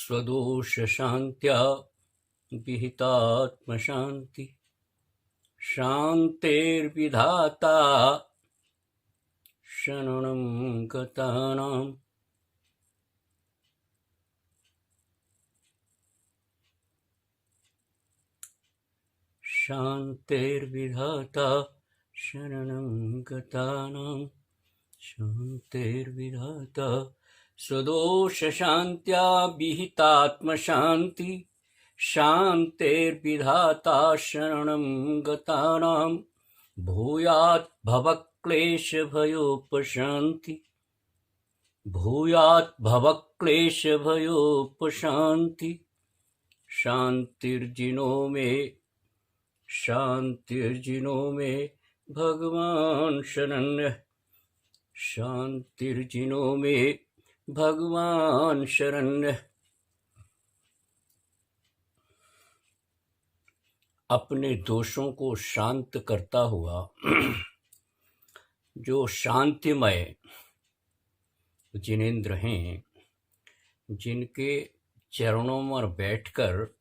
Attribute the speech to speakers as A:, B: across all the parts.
A: स्वदोष शांत्या विहितात्मशांति शांतिर्विधाता शरणं गतानां। शांतिर्विधाता शरणं गतानां। शांतिर्विधाता स्वदोष शांत्या विहितात्मशांति शांतिर्विधाता शरणं गतानां। भूयात् भवक्लेशभयोपशान्ति भूयात् भवक्लेशभयोपशान्ति। शांतिर्जिनो में भगवान शरण्य। शांतिर्जिनो में भगवान शरण्य। अपने दोषों को शांत करता हुआ जो शांतिमय जिनेंद्र हैं, जिनके चरणों में बैठकर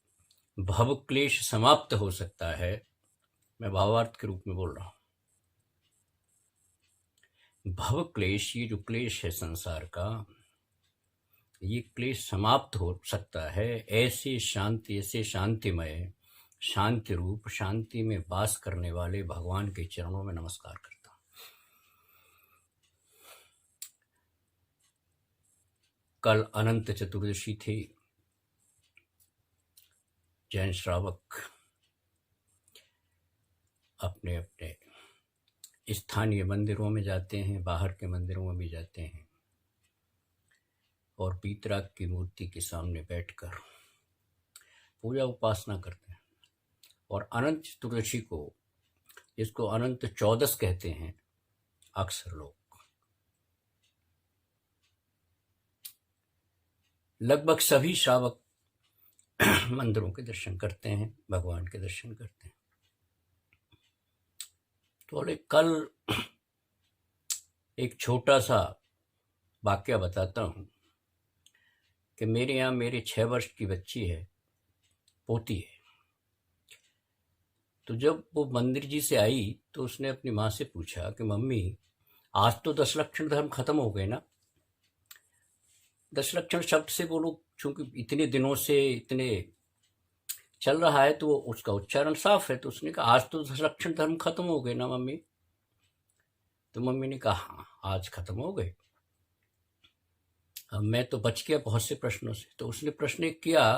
A: भव क्लेश समाप्त हो सकता है, मैं भावार्थ के रूप में बोल रहा हूं। भव क्लेश, ये जो क्लेश है संसार का, ये क्लेश समाप्त हो सकता है ऐसे शांति, ऐसे शांतिमय, शांति रूप, शांति में वास करने वाले भगवान के चरणों में नमस्कार करता हूं। कल अनंत चतुर्दशी थी। जैन श्रावक अपने अपने स्थानीय मंदिरों में जाते हैं, बाहर के मंदिरों में भी जाते हैं और पीतराग की मूर्ति के सामने बैठकर पूजा उपासना करते हैं। और अनंत चतुर्दशी को, जिसको अनंत चौदस कहते हैं अक्सर लोग, लगभग सभी श्रावक मंदिरों के दर्शन करते हैं, भगवान के दर्शन करते हैं। तो कल एक छोटा सा वाक्य बताता हूँ कि मेरे यहाँ मेरे 6 वर्ष की बच्ची है, पोती है। तो जब वो मंदिर जी से आई तो उसने अपनी माँ से पूछा कि मम्मी, आज तो 10 लक्षण धर्म खत्म हो गए ना। 10 लक्षण शब्द से वो लोग चूंकि इतने दिनों से इतने चल रहा है तो उसका उच्चारण साफ है। तो उसने कहा आज तो 10 लक्षण धर्म खत्म हो गए ना मम्मी। तो मम्मी ने कहा हाँ, आज खत्म हो गए। अब मैं तो बच गया बहुत से प्रश्नों से। तो उसने प्रश्न किया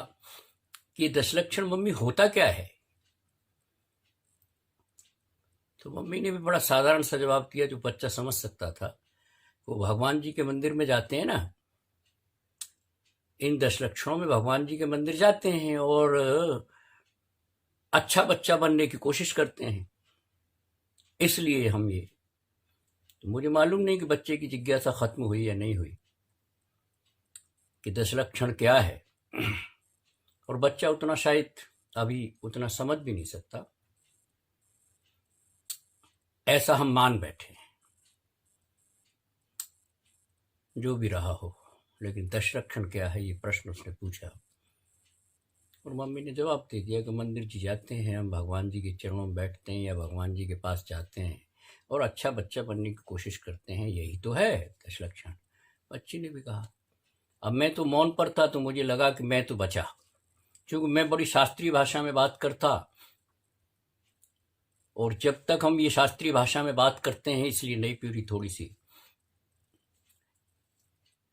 A: कि 10 लक्षण मम्मी होता क्या है। तो मम्मी ने भी बड़ा साधारण सा जवाब दिया जो बच्चा समझ सकता था। वो भगवान जी के मंदिर में जाते हैं ना, इन 10 लक्षणों में भगवान जी के मंदिर जाते हैं और अच्छा बच्चा बनने की कोशिश करते हैं, इसलिए हम ये। तो मुझे मालूम नहीं कि बच्चे की जिज्ञासा खत्म हुई या नहीं हुई कि 10 लक्षण क्या है। और बच्चा उतना शायद अभी उतना समझ भी नहीं सकता, ऐसा हम मान बैठे हैं। जो भी रहा हो, लेकिन 10 लक्षण क्या है ये प्रश्न उसने पूछा और मम्मी ने जवाब दे दिया कि मंदिर जी जाते हैं, हम भगवान जी के चरणों में बैठते हैं या भगवान जी के पास जाते हैं और अच्छा बच्चा बनने की कोशिश करते हैं, यही तो है 10 लक्षण। बच्ची ने भी कहा। अब मैं तो मौन पर था तो मुझे लगा कि मैं तो बचा, क्योंकि मैं बड़ी शास्त्रीय भाषा में बात करता और जब तक हम ये शास्त्रीय भाषा में बात करते हैं, इसलिए नई पीढ़ी थोड़ी सी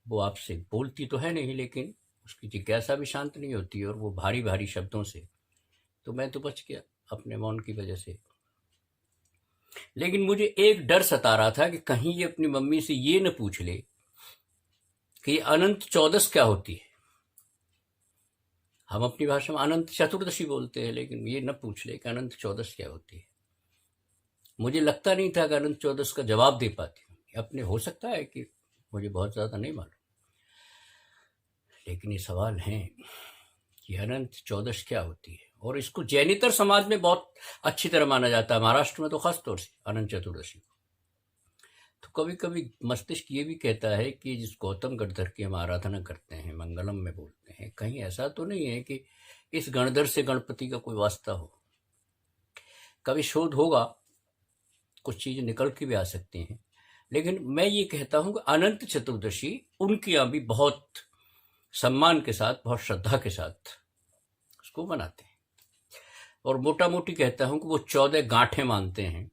A: वो आपसे बोलती तो है नहीं, लेकिन उसकी जिज्ञासा भी शांत नहीं होती और वो भारी भारी शब्दों से। तो मैं तो बच गया अपने मौन की वजह से। लेकिन मुझे एक डर सता रहा था कि कहीं ये अपनी मम्मी से ये न पूछ ले कि अनंत चौदस क्या होती है। हम अपनी भाषा में अनंत चतुर्दशी बोलते हैं, लेकिन ये न पूछ ले कि अनंत चौदस क्या होती है। मुझे लगता नहीं था कि अनंत चौदस का जवाब दे पाती हूँ। अपने हो सकता है कि मुझे बहुत ज़्यादा नहीं मालूम, लेकिन ये सवाल हैं कि अनंत चौदस क्या होती है। और इसको जैनेतर समाज में बहुत अच्छी तरह माना जाता है, महाराष्ट्र में तो खास तौर से अनंत चतुर्दशी को। तो कभी कभी मस्तिष्क ये भी कहता है कि जिस गौतम गणधर की हम आराधना करते हैं, मंगलम में बोलते हैं, कहीं ऐसा तो नहीं है कि इस गणधर से गणपति का कोई वास्ता हो। कभी शोध होगा, कुछ चीजें निकल के भी आ सकती हैं, लेकिन मैं ये कहता हूं कि अनंत चतुर्दशी उनके यहाँ भी बहुत सम्मान के साथ, बहुत श्रद्धा के साथ उसको मनाते हैं। और मोटा मोटी कहता हूं कि वो 14 गांठें मानते हैं।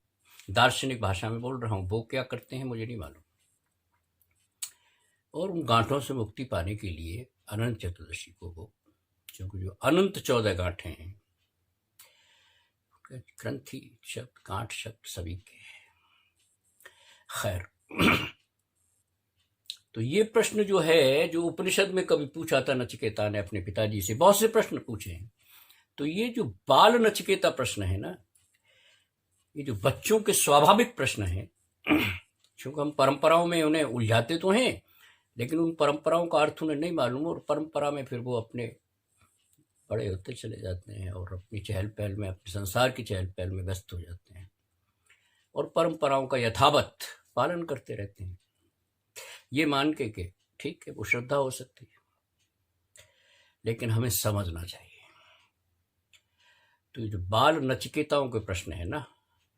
A: दार्शनिक भाषा में बोल रहा हूं, वो क्या करते हैं मुझे नहीं मालूम। और उन गांठों से मुक्ति पाने के लिए अनंत चतुर्दशी को वो, क्योंकि जो अनंत 14 गांठें हैं, ग्रंथि शब्द, गांठ शब्द सभी के हैं। खैर, तो ये प्रश्न जो है, जो उपनिषद में कभी पूछा था नचिकेता ने अपने पिताजी से, बहुत से प्रश्न पूछे हैं, तो ये जो बाल नचिकेता प्रश्न है ना, ये जो बच्चों के स्वाभाविक प्रश्न है, क्योंकि हम परंपराओं में उन्हें उलझाते तो हैं, लेकिन उन परंपराओं का अर्थ उन्हें नहीं मालूम, और परंपरा में फिर वो अपने बड़े होते चले जाते हैं और अपनी चहल पहल में, अपने संसार की चहल पहल में व्यस्त हो जाते हैं और परंपराओं का यथावत पालन करते रहते हैं, ये मान के कि ठीक है वो श्रद्धा हो सकती है, लेकिन हमें समझना चाहिए। तो ये जो बाल नचिकेताओं के प्रश्न है ना,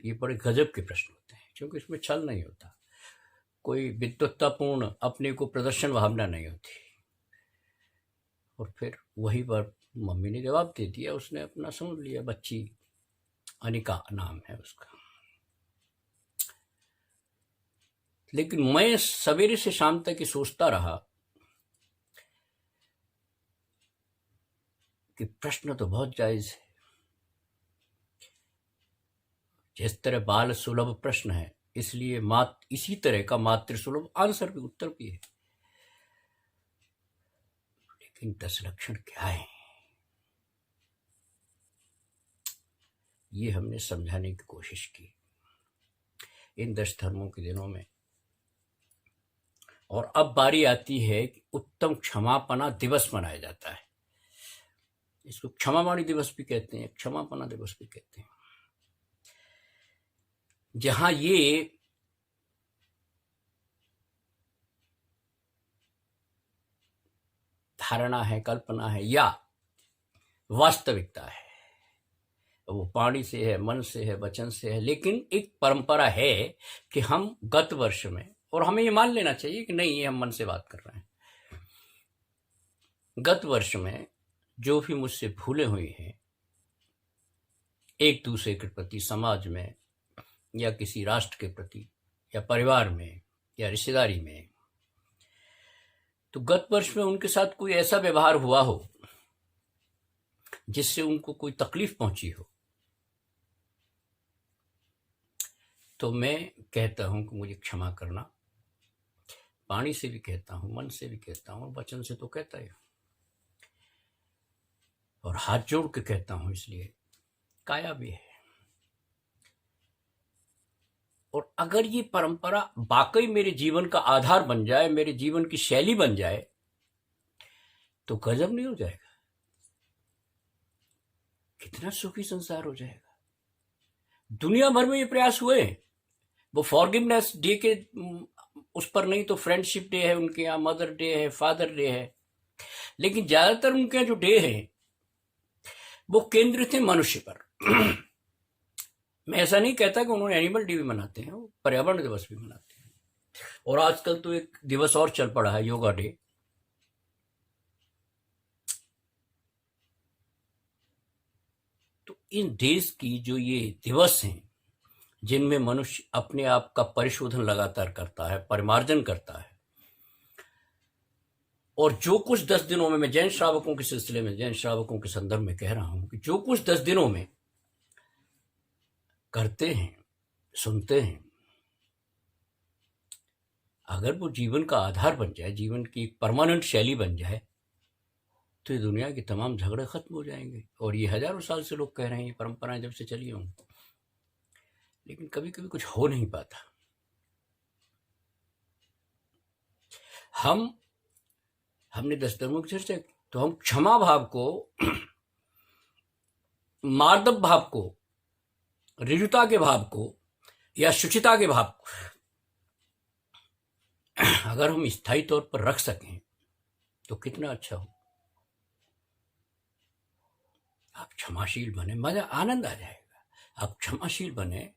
A: ये बड़े गजब के प्रश्न होते हैं, क्योंकि इसमें छल नहीं होता, कोई विद्वत्तापूर्ण अपने को प्रदर्शन भावना नहीं होती। और फिर वही पर मम्मी ने जवाब दे दिया, उसने अपना समझ लिया, बच्ची अनिका नाम है उसका। लेकिन मैं सवेरे से शाम तक ही सोचता रहा कि प्रश्न तो बहुत जायज है। जिस तरह बाल सुलभ प्रश्न है, इसलिए इसी तरह का मातृ सुलभ आंसर भी, उत्तर भी है। लेकिन 10 लक्षण क्या है, ये हमने समझाने की कोशिश की इन 10 धर्मों के दिनों में। और अब बारी आती है कि उत्तम क्षमापना दिवस मनाया जाता है। इसको क्षमावाणी दिवस भी कहते हैं, क्षमापना दिवस भी कहते हैं, जहां ये धारणा है, कल्पना है या वास्तविकता है, वो वाणी से है, मन से है, वचन से है, लेकिन एक परंपरा है कि हम गत वर्ष में, और हमें ये मान लेना चाहिए कि नहीं, ये हम मन से बात कर रहे हैं, गत वर्ष में जो भी मुझसे भूलें हुई हैं एक दूसरे के प्रति, समाज में या किसी राष्ट्र के प्रति या परिवार में या रिश्तेदारी में, तो गत वर्ष में उनके साथ कोई ऐसा व्यवहार हुआ हो जिससे उनको कोई तकलीफ पहुंची हो, तो मैं कहता हूं कि मुझे क्षमा करना। वाणी से भी कहता हूं, मन से भी कहता हूं, वचन से तो कहता ही हूं, और हाथ जोड़ के कहता हूं, इसलिए काया भी है। और अगर ये परंपरा वाकई मेरे जीवन का आधार बन जाए, मेरे जीवन की शैली बन जाए, तो गजब नहीं हो जाएगा? कितना सुखी संसार हो जाएगा। दुनिया भर में ये प्रयास हुए, वो फॉरगिवनेस डे के उस पर नहीं तो फ्रेंडशिप डे है उनके यहाँ, मदर डे है, फादर डे है, लेकिन ज्यादातर उनके यहाँ जो डे है वो केंद्रित थे मनुष्य पर। मैं ऐसा नहीं कहता कि उन्होंने एनिमल डे भी मनाते हैं, वो पर्यावरण दिवस भी मनाते हैं, और आजकल तो एक दिवस और चल पड़ा है, योगा डे। तो इन देश की जो ये दिवस हैं, जिनमें मनुष्य अपने आप का परिशोधन लगातार करता है, परिमार्जन करता है, और जो कुछ 10 दिनों में, मैं जैन श्रावकों के सिलसिले में, जैन श्रावकों के संदर्भ में कह रहा हूं कि जो कुछ 10 दिनों में करते हैं, सुनते हैं, अगर वो जीवन का आधार बन जाए, जीवन की एक परमानेंट शैली बन जाए, तो ये दुनिया के तमाम झगड़े खत्म हो जाएंगे। और ये हजारों साल से लोग कह रहे हैं, ये परंपराएं जब से चली हों, लेकिन कभी कभी कुछ हो नहीं पाता। हमने 10 धर्मों की चर्चा की, तो हम क्षमा भाव को, मार्दव भाव को, ऋजुता के भाव को या शुचिता के भाव को अगर हम स्थायी तौर पर रख सकें तो कितना अच्छा हो। आप क्षमाशील बने, मजा आनंद आ जाएगा। आप क्षमाशील बने,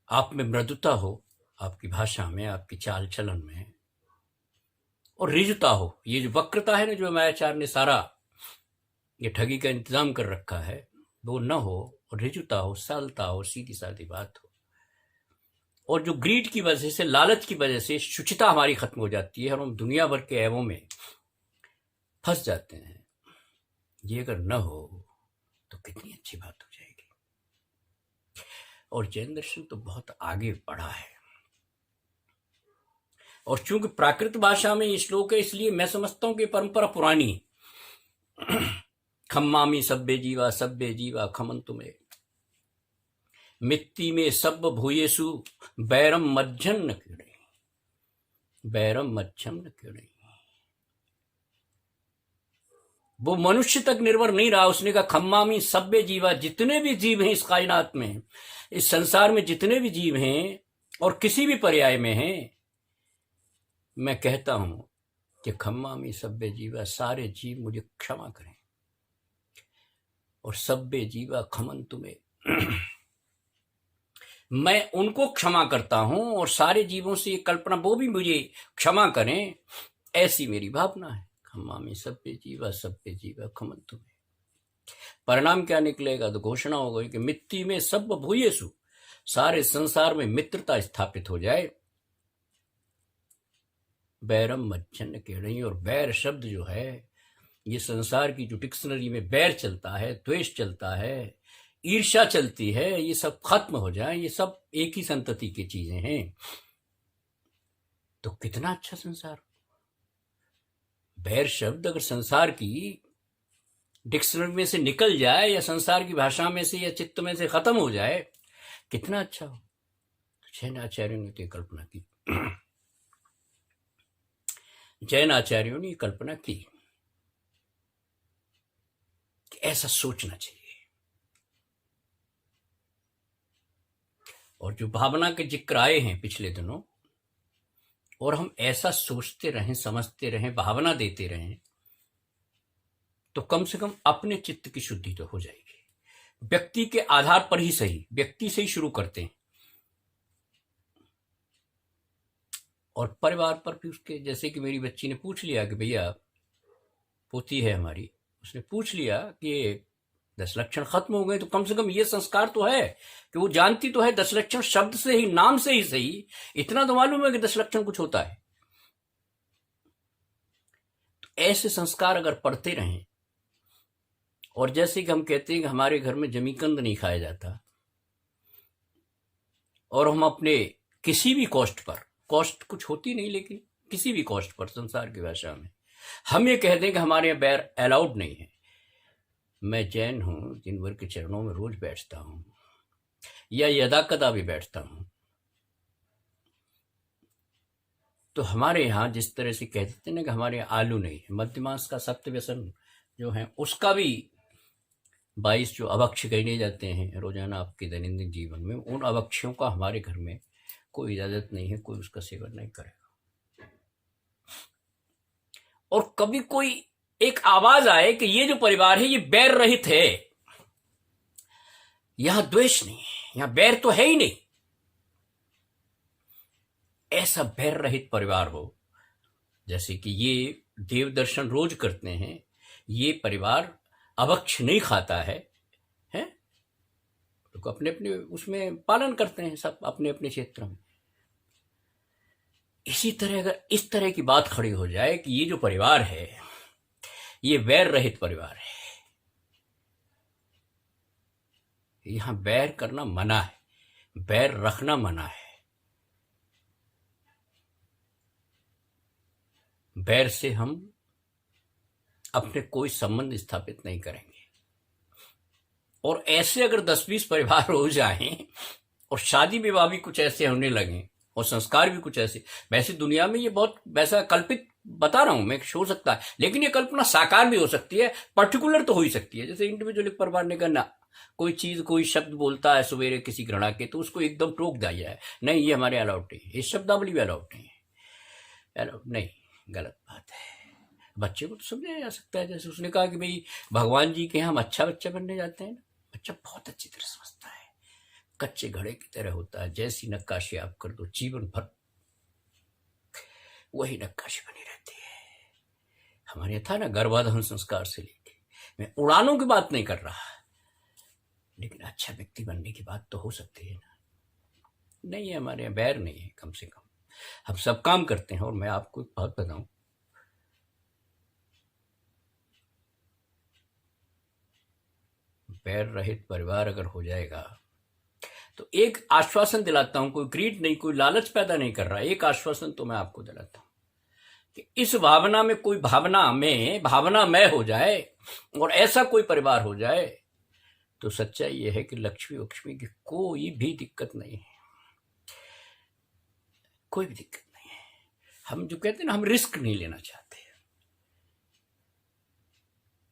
A: आप में मृदुता हो, आपकी भाषा में, आपकी चाल चलन में, और रिजुता हो। ये जो वक्रता है ना, जो मायाचार ने सारा ये ठगी का इंतजाम कर रखा है, वो न हो, और रिजुता हो, सरलता हो, सीधी सादी बात हो। और जो ग्रीड की वजह से, लालच की वजह से शुचिता हमारी खत्म हो जाती है और हम दुनिया भर के ऐबों में फंस जाते हैं। ये अगर न हो तो कितनी अच्छी बात हो जाएगी। और जैन दर्शन तो बहुत आगे बढ़ा है। और चूंकि प्राकृत भाषा में ये श्लोक है, इसलिए मैं समझता हूं कि परंपरा पुरानी। खम्मामी सभ्य जीवा खमंतु में, मित्ती में सब भूयेसु बैरम मज्जन न कीड़े, बैरम मच्छम न कीड़े। वो मनुष्य तक निर्भर नहीं रहा। उसने कहा खम्मामी सभ्य जीवा, जितने भी जीव हैं इस कायनात में, इस संसार में जितने भी जीव हैं और किसी भी पर्याय में हैं, मैं कहता हूं कि खम्मामी सभ्य जीवा, सारे जीव मुझे क्षमा करें। और सभ्य जीवा खमन तुम्हें, मैं उनको क्षमा करता हूं और सारे जीवों से ये कल्पना वो भी मुझे क्षमा करें, ऐसी मेरी भावना है। खम्मामी सभ्य जीवा खमन तुम्हें। परिणाम क्या निकलेगा? तो घोषणा हो गई कि मिट्टी में सब भूयेसु, सारे संसार में मित्रता स्थापित हो जाए। बैरम मच्छन केड़ई, और बैर शब्द जो है, ये संसार की जो डिक्शनरी में बैर चलता है, द्वेष चलता है, ईर्ष्या चलती है, ये सब खत्म हो जाए। ये सब एक ही संतति की चीजें हैं, तो कितना अच्छा संसार। बैर शब्द अगर संसार की डिक्शनरी में से निकल जाए, या संसार की भाषा में से या चित्त में से खत्म हो जाए, कितना अच्छा हो। जैन आचार्यों ने तो कल्पना की, जैन आचार्यों ने कल्पना की कि ऐसा सोचना चाहिए। और जो भावना के जिक्र आए हैं पिछले दिनों, और हम ऐसा सोचते रहें, समझते रहें, भावना देते रहें, तो कम से कम अपने चित्त की शुद्धि तो हो जाएगी। व्यक्ति के आधार पर ही सही, व्यक्ति से ही शुरू करते हैं, और परिवार पर भी उसके। जैसे कि मेरी बच्ची ने पूछ लिया कि भैया, पोती है हमारी, उसने पूछ लिया कि 10 लक्षण खत्म हो गए, तो कम से कम ये संस्कार तो है कि वो जानती तो है 10 लक्षण शब्द से ही, नाम से ही सही, इतना तो मालूम है कि 10 लक्षण कुछ होता है। तो ऐसे संस्कार अगर पढ़ते रहें, और जैसे कि हम कहते हैं कि हमारे घर में जमीकंद नहीं खाया जाता, और हम अपने किसी भी कॉस्ट पर, कॉस्ट कुछ होती नहीं लेकिन किसी भी कॉस्ट पर संसार की भाषा में हम ये कह दें कि हमारे यहाँ बैर अलाउड नहीं है। मैं जैन हूं, जिनवर के चरणों में रोज बैठता हूं, या यदा कदा भी बैठता हूं, तो हमारे यहाँ जिस तरह से कहते हैं ना कि हमारे यहाँ आलू नहीं है, मध्यमांस का सप्त व्यसन जो है उसका भी 22 जो अभक्ष्य गिने जाते हैं रोजाना आपके दैनंदिन जीवन में, उन अभक्ष्यों का हमारे घर में कोई इजाजत नहीं है, कोई उसका सेवन नहीं करेगा। और कभी कोई एक आवाज आए कि ये जो परिवार है ये बैर रहित है, यहां द्वेष नहीं है, यहां बैर तो है ही नहीं, ऐसा बैर रहित परिवार हो, जैसे कि ये देव दर्शन रोज करते हैं, ये परिवार अभक्ष्य नहीं खाता है, तो अपने अपने उसमें पालन करते हैं सब अपने अपने क्षेत्र में। इसी तरह अगर इस तरह की बात खड़ी हो जाए कि ये जो परिवार है ये बैर रहित परिवार है, यहां बैर करना मना है, बैर रखना मना है, बैर से हम अपने कोई संबंध स्थापित नहीं करेंगे। और ऐसे अगर 10-20 परिवार हो जाएं और शादी विवाह भी कुछ ऐसे होने लगे और संस्कार भी कुछ ऐसे, वैसे दुनिया में ये बहुत वैसा कल्पित बता रहा हूं मैं, हो सकता है, लेकिन ये कल्पना साकार भी हो सकती है, पर्टिकुलर तो हो ही सकती है। जैसे इंडिविजुअल एक परिवार ने कहना, कोई चीज कोई शब्द बोलता है सवेरे किसी घृणा के, तो उसको एकदम टोक दिया जाए, नहीं ये हमारे अलाउड नहीं है, इस शब्दावली भी अलाउड नहीं है, अलाउड नहीं, गलत बात है। बच्चे को तो समझाया जा सकता है, जैसे उसने कहा कि भाई भगवान जी के यहाँ हम अच्छा बच्चा बनने जाते हैं ना, बच्चा बहुत अच्छी तरह समझता है, कच्चे घड़े की तरह होता है, जैसी नक्काशी आप कर दो जीवन भर वही नक्काशी बनी रहती है। हमारे यहाँ था ना गर्भाधान संस्कार से लेके, मैं उड़ानों की बात नहीं कर रहा, लेकिन अच्छा व्यक्ति बनने की बात तो हो सकती है ना। नहीं है हमारे यहाँ बैर नहीं है, कम से कम हम सब काम करते हैं। और मैं आपको एक बात बताऊं, बैर रहित परिवार अगर हो जाएगा तो एक आश्वासन दिलाता हूं, कोई ग्रीड नहीं, कोई लालच पैदा नहीं कर रहा, एक आश्वासन तो मैं आपको दिलाता हूं कि इस भावना में कोई भावना में हो जाए और ऐसा कोई परिवार हो जाए, तो सच्चाई यह है कि लक्ष्मी की कोई भी दिक्कत नहीं है, कोई भी दिक्कत नहीं है। हम जो कहते हैं ना, हम रिस्क नहीं लेना चाहते,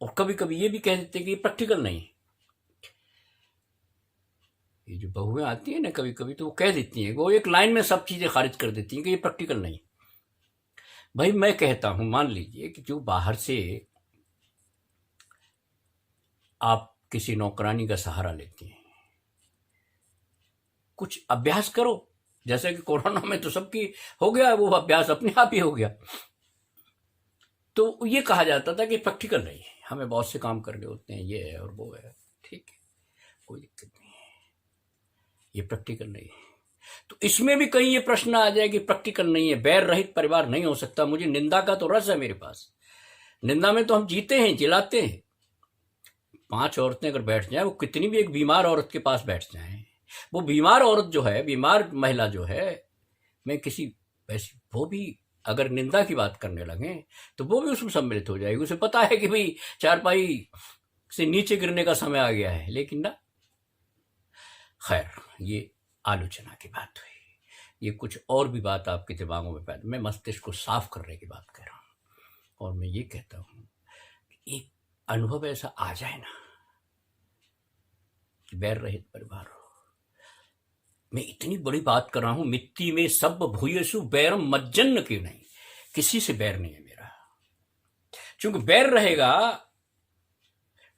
A: और कभी कभी ये भी कह देते हैं कि ये प्रैक्टिकल नहीं है। ये जो बहुएं आती है ना कभी कभी, तो वो कह देती हैं, वो एक लाइन में सब चीजें खारिज कर देती हैं कि ये प्रैक्टिकल नहीं। भाई मैं कहता हूं, मान लीजिए कि जो बाहर से आप किसी नौकरानी का सहारा लेती हैं, कुछ अभ्यास करो, जैसे कि कोरोना में तो सबकी हो गया वो अभ्यास, अपने आप ही हो गया। तो ये कहा जाता था कि प्रैक्टिकल नहीं है, हमें बहुत से काम करने होते हैं, ये है और वो है, ठीक है, कोई दिक्कत नहीं है, ये प्रैक्टिकल नहीं है। तो इसमें भी कहीं ये प्रश्न आ जाए कि प्रैक्टिकल नहीं है, बैर रहित परिवार नहीं हो सकता। मुझे निंदा का तो रस है मेरे पास, निंदा में तो हम जीते हैं, जिलाते हैं। 5 औरतें अगर बैठ जाएं, वो कितनी भी एक बीमार औरत के पास बैठ जाएं, वो बीमार औरत जो है, बीमार महिला जो है, मैं किसी वैसी, वो भी अगर निंदा की बात करने लगे तो वो भी उसमें सम्मिलित हो जाएगी। उसे पता है कि भाई चारपाई से नीचे गिरने का समय आ गया है, लेकिन ना, खैर ये आलोचना की बात हुई, ये कुछ और भी बात आपके दिमागों में पैदा, मैं मस्तिष्क को साफ करने की बात कर रहा हूं। और मैं ये कहता हूं कि एक अनुभव ऐसा आ जाए ना कि बैर रहित परिवार हो। मैं इतनी बड़ी बात कर रहा हूं, मिट्टी में सब भूयसु बैरम मज्जन की नहीं, किसी से बैर नहीं है मेरा, क्योंकि बैर रहेगा,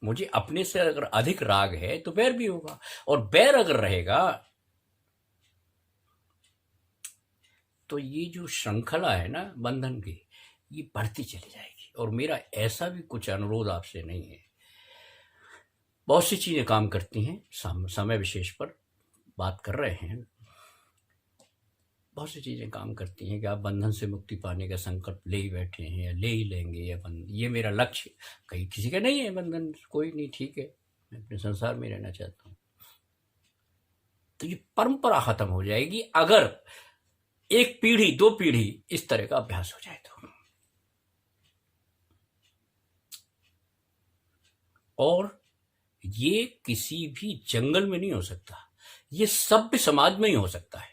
A: मुझे अपने से अगर अधिक राग है तो बैर भी होगा, और बैर अगर रहेगा तो ये जो श्रृंखला है ना बंधन की, ये बढ़ती चली जाएगी। और मेरा ऐसा भी कुछ अनुरोध आपसे नहीं है, बहुत सी चीजें काम करती हैं, समय विशेष पर बात कर रहे हैं, बहुत सी चीजें काम करती हैं कि आप बंधन से मुक्ति पाने का संकल्प ले ही बैठे हैं, या ले ही लेंगे, या ये मेरा लक्ष्य, कहीं किसी का नहीं है बंधन, कोई नहीं, ठीक है, मैं अपने संसार में रहना चाहता हूं। तो ये परंपरा खत्म हो जाएगी अगर 1 पीढ़ी 2 पीढ़ी इस तरह का अभ्यास हो जाए तो। और ये किसी भी जंगल में नहीं हो सकता, ये सभ्य समाज में ही हो सकता है,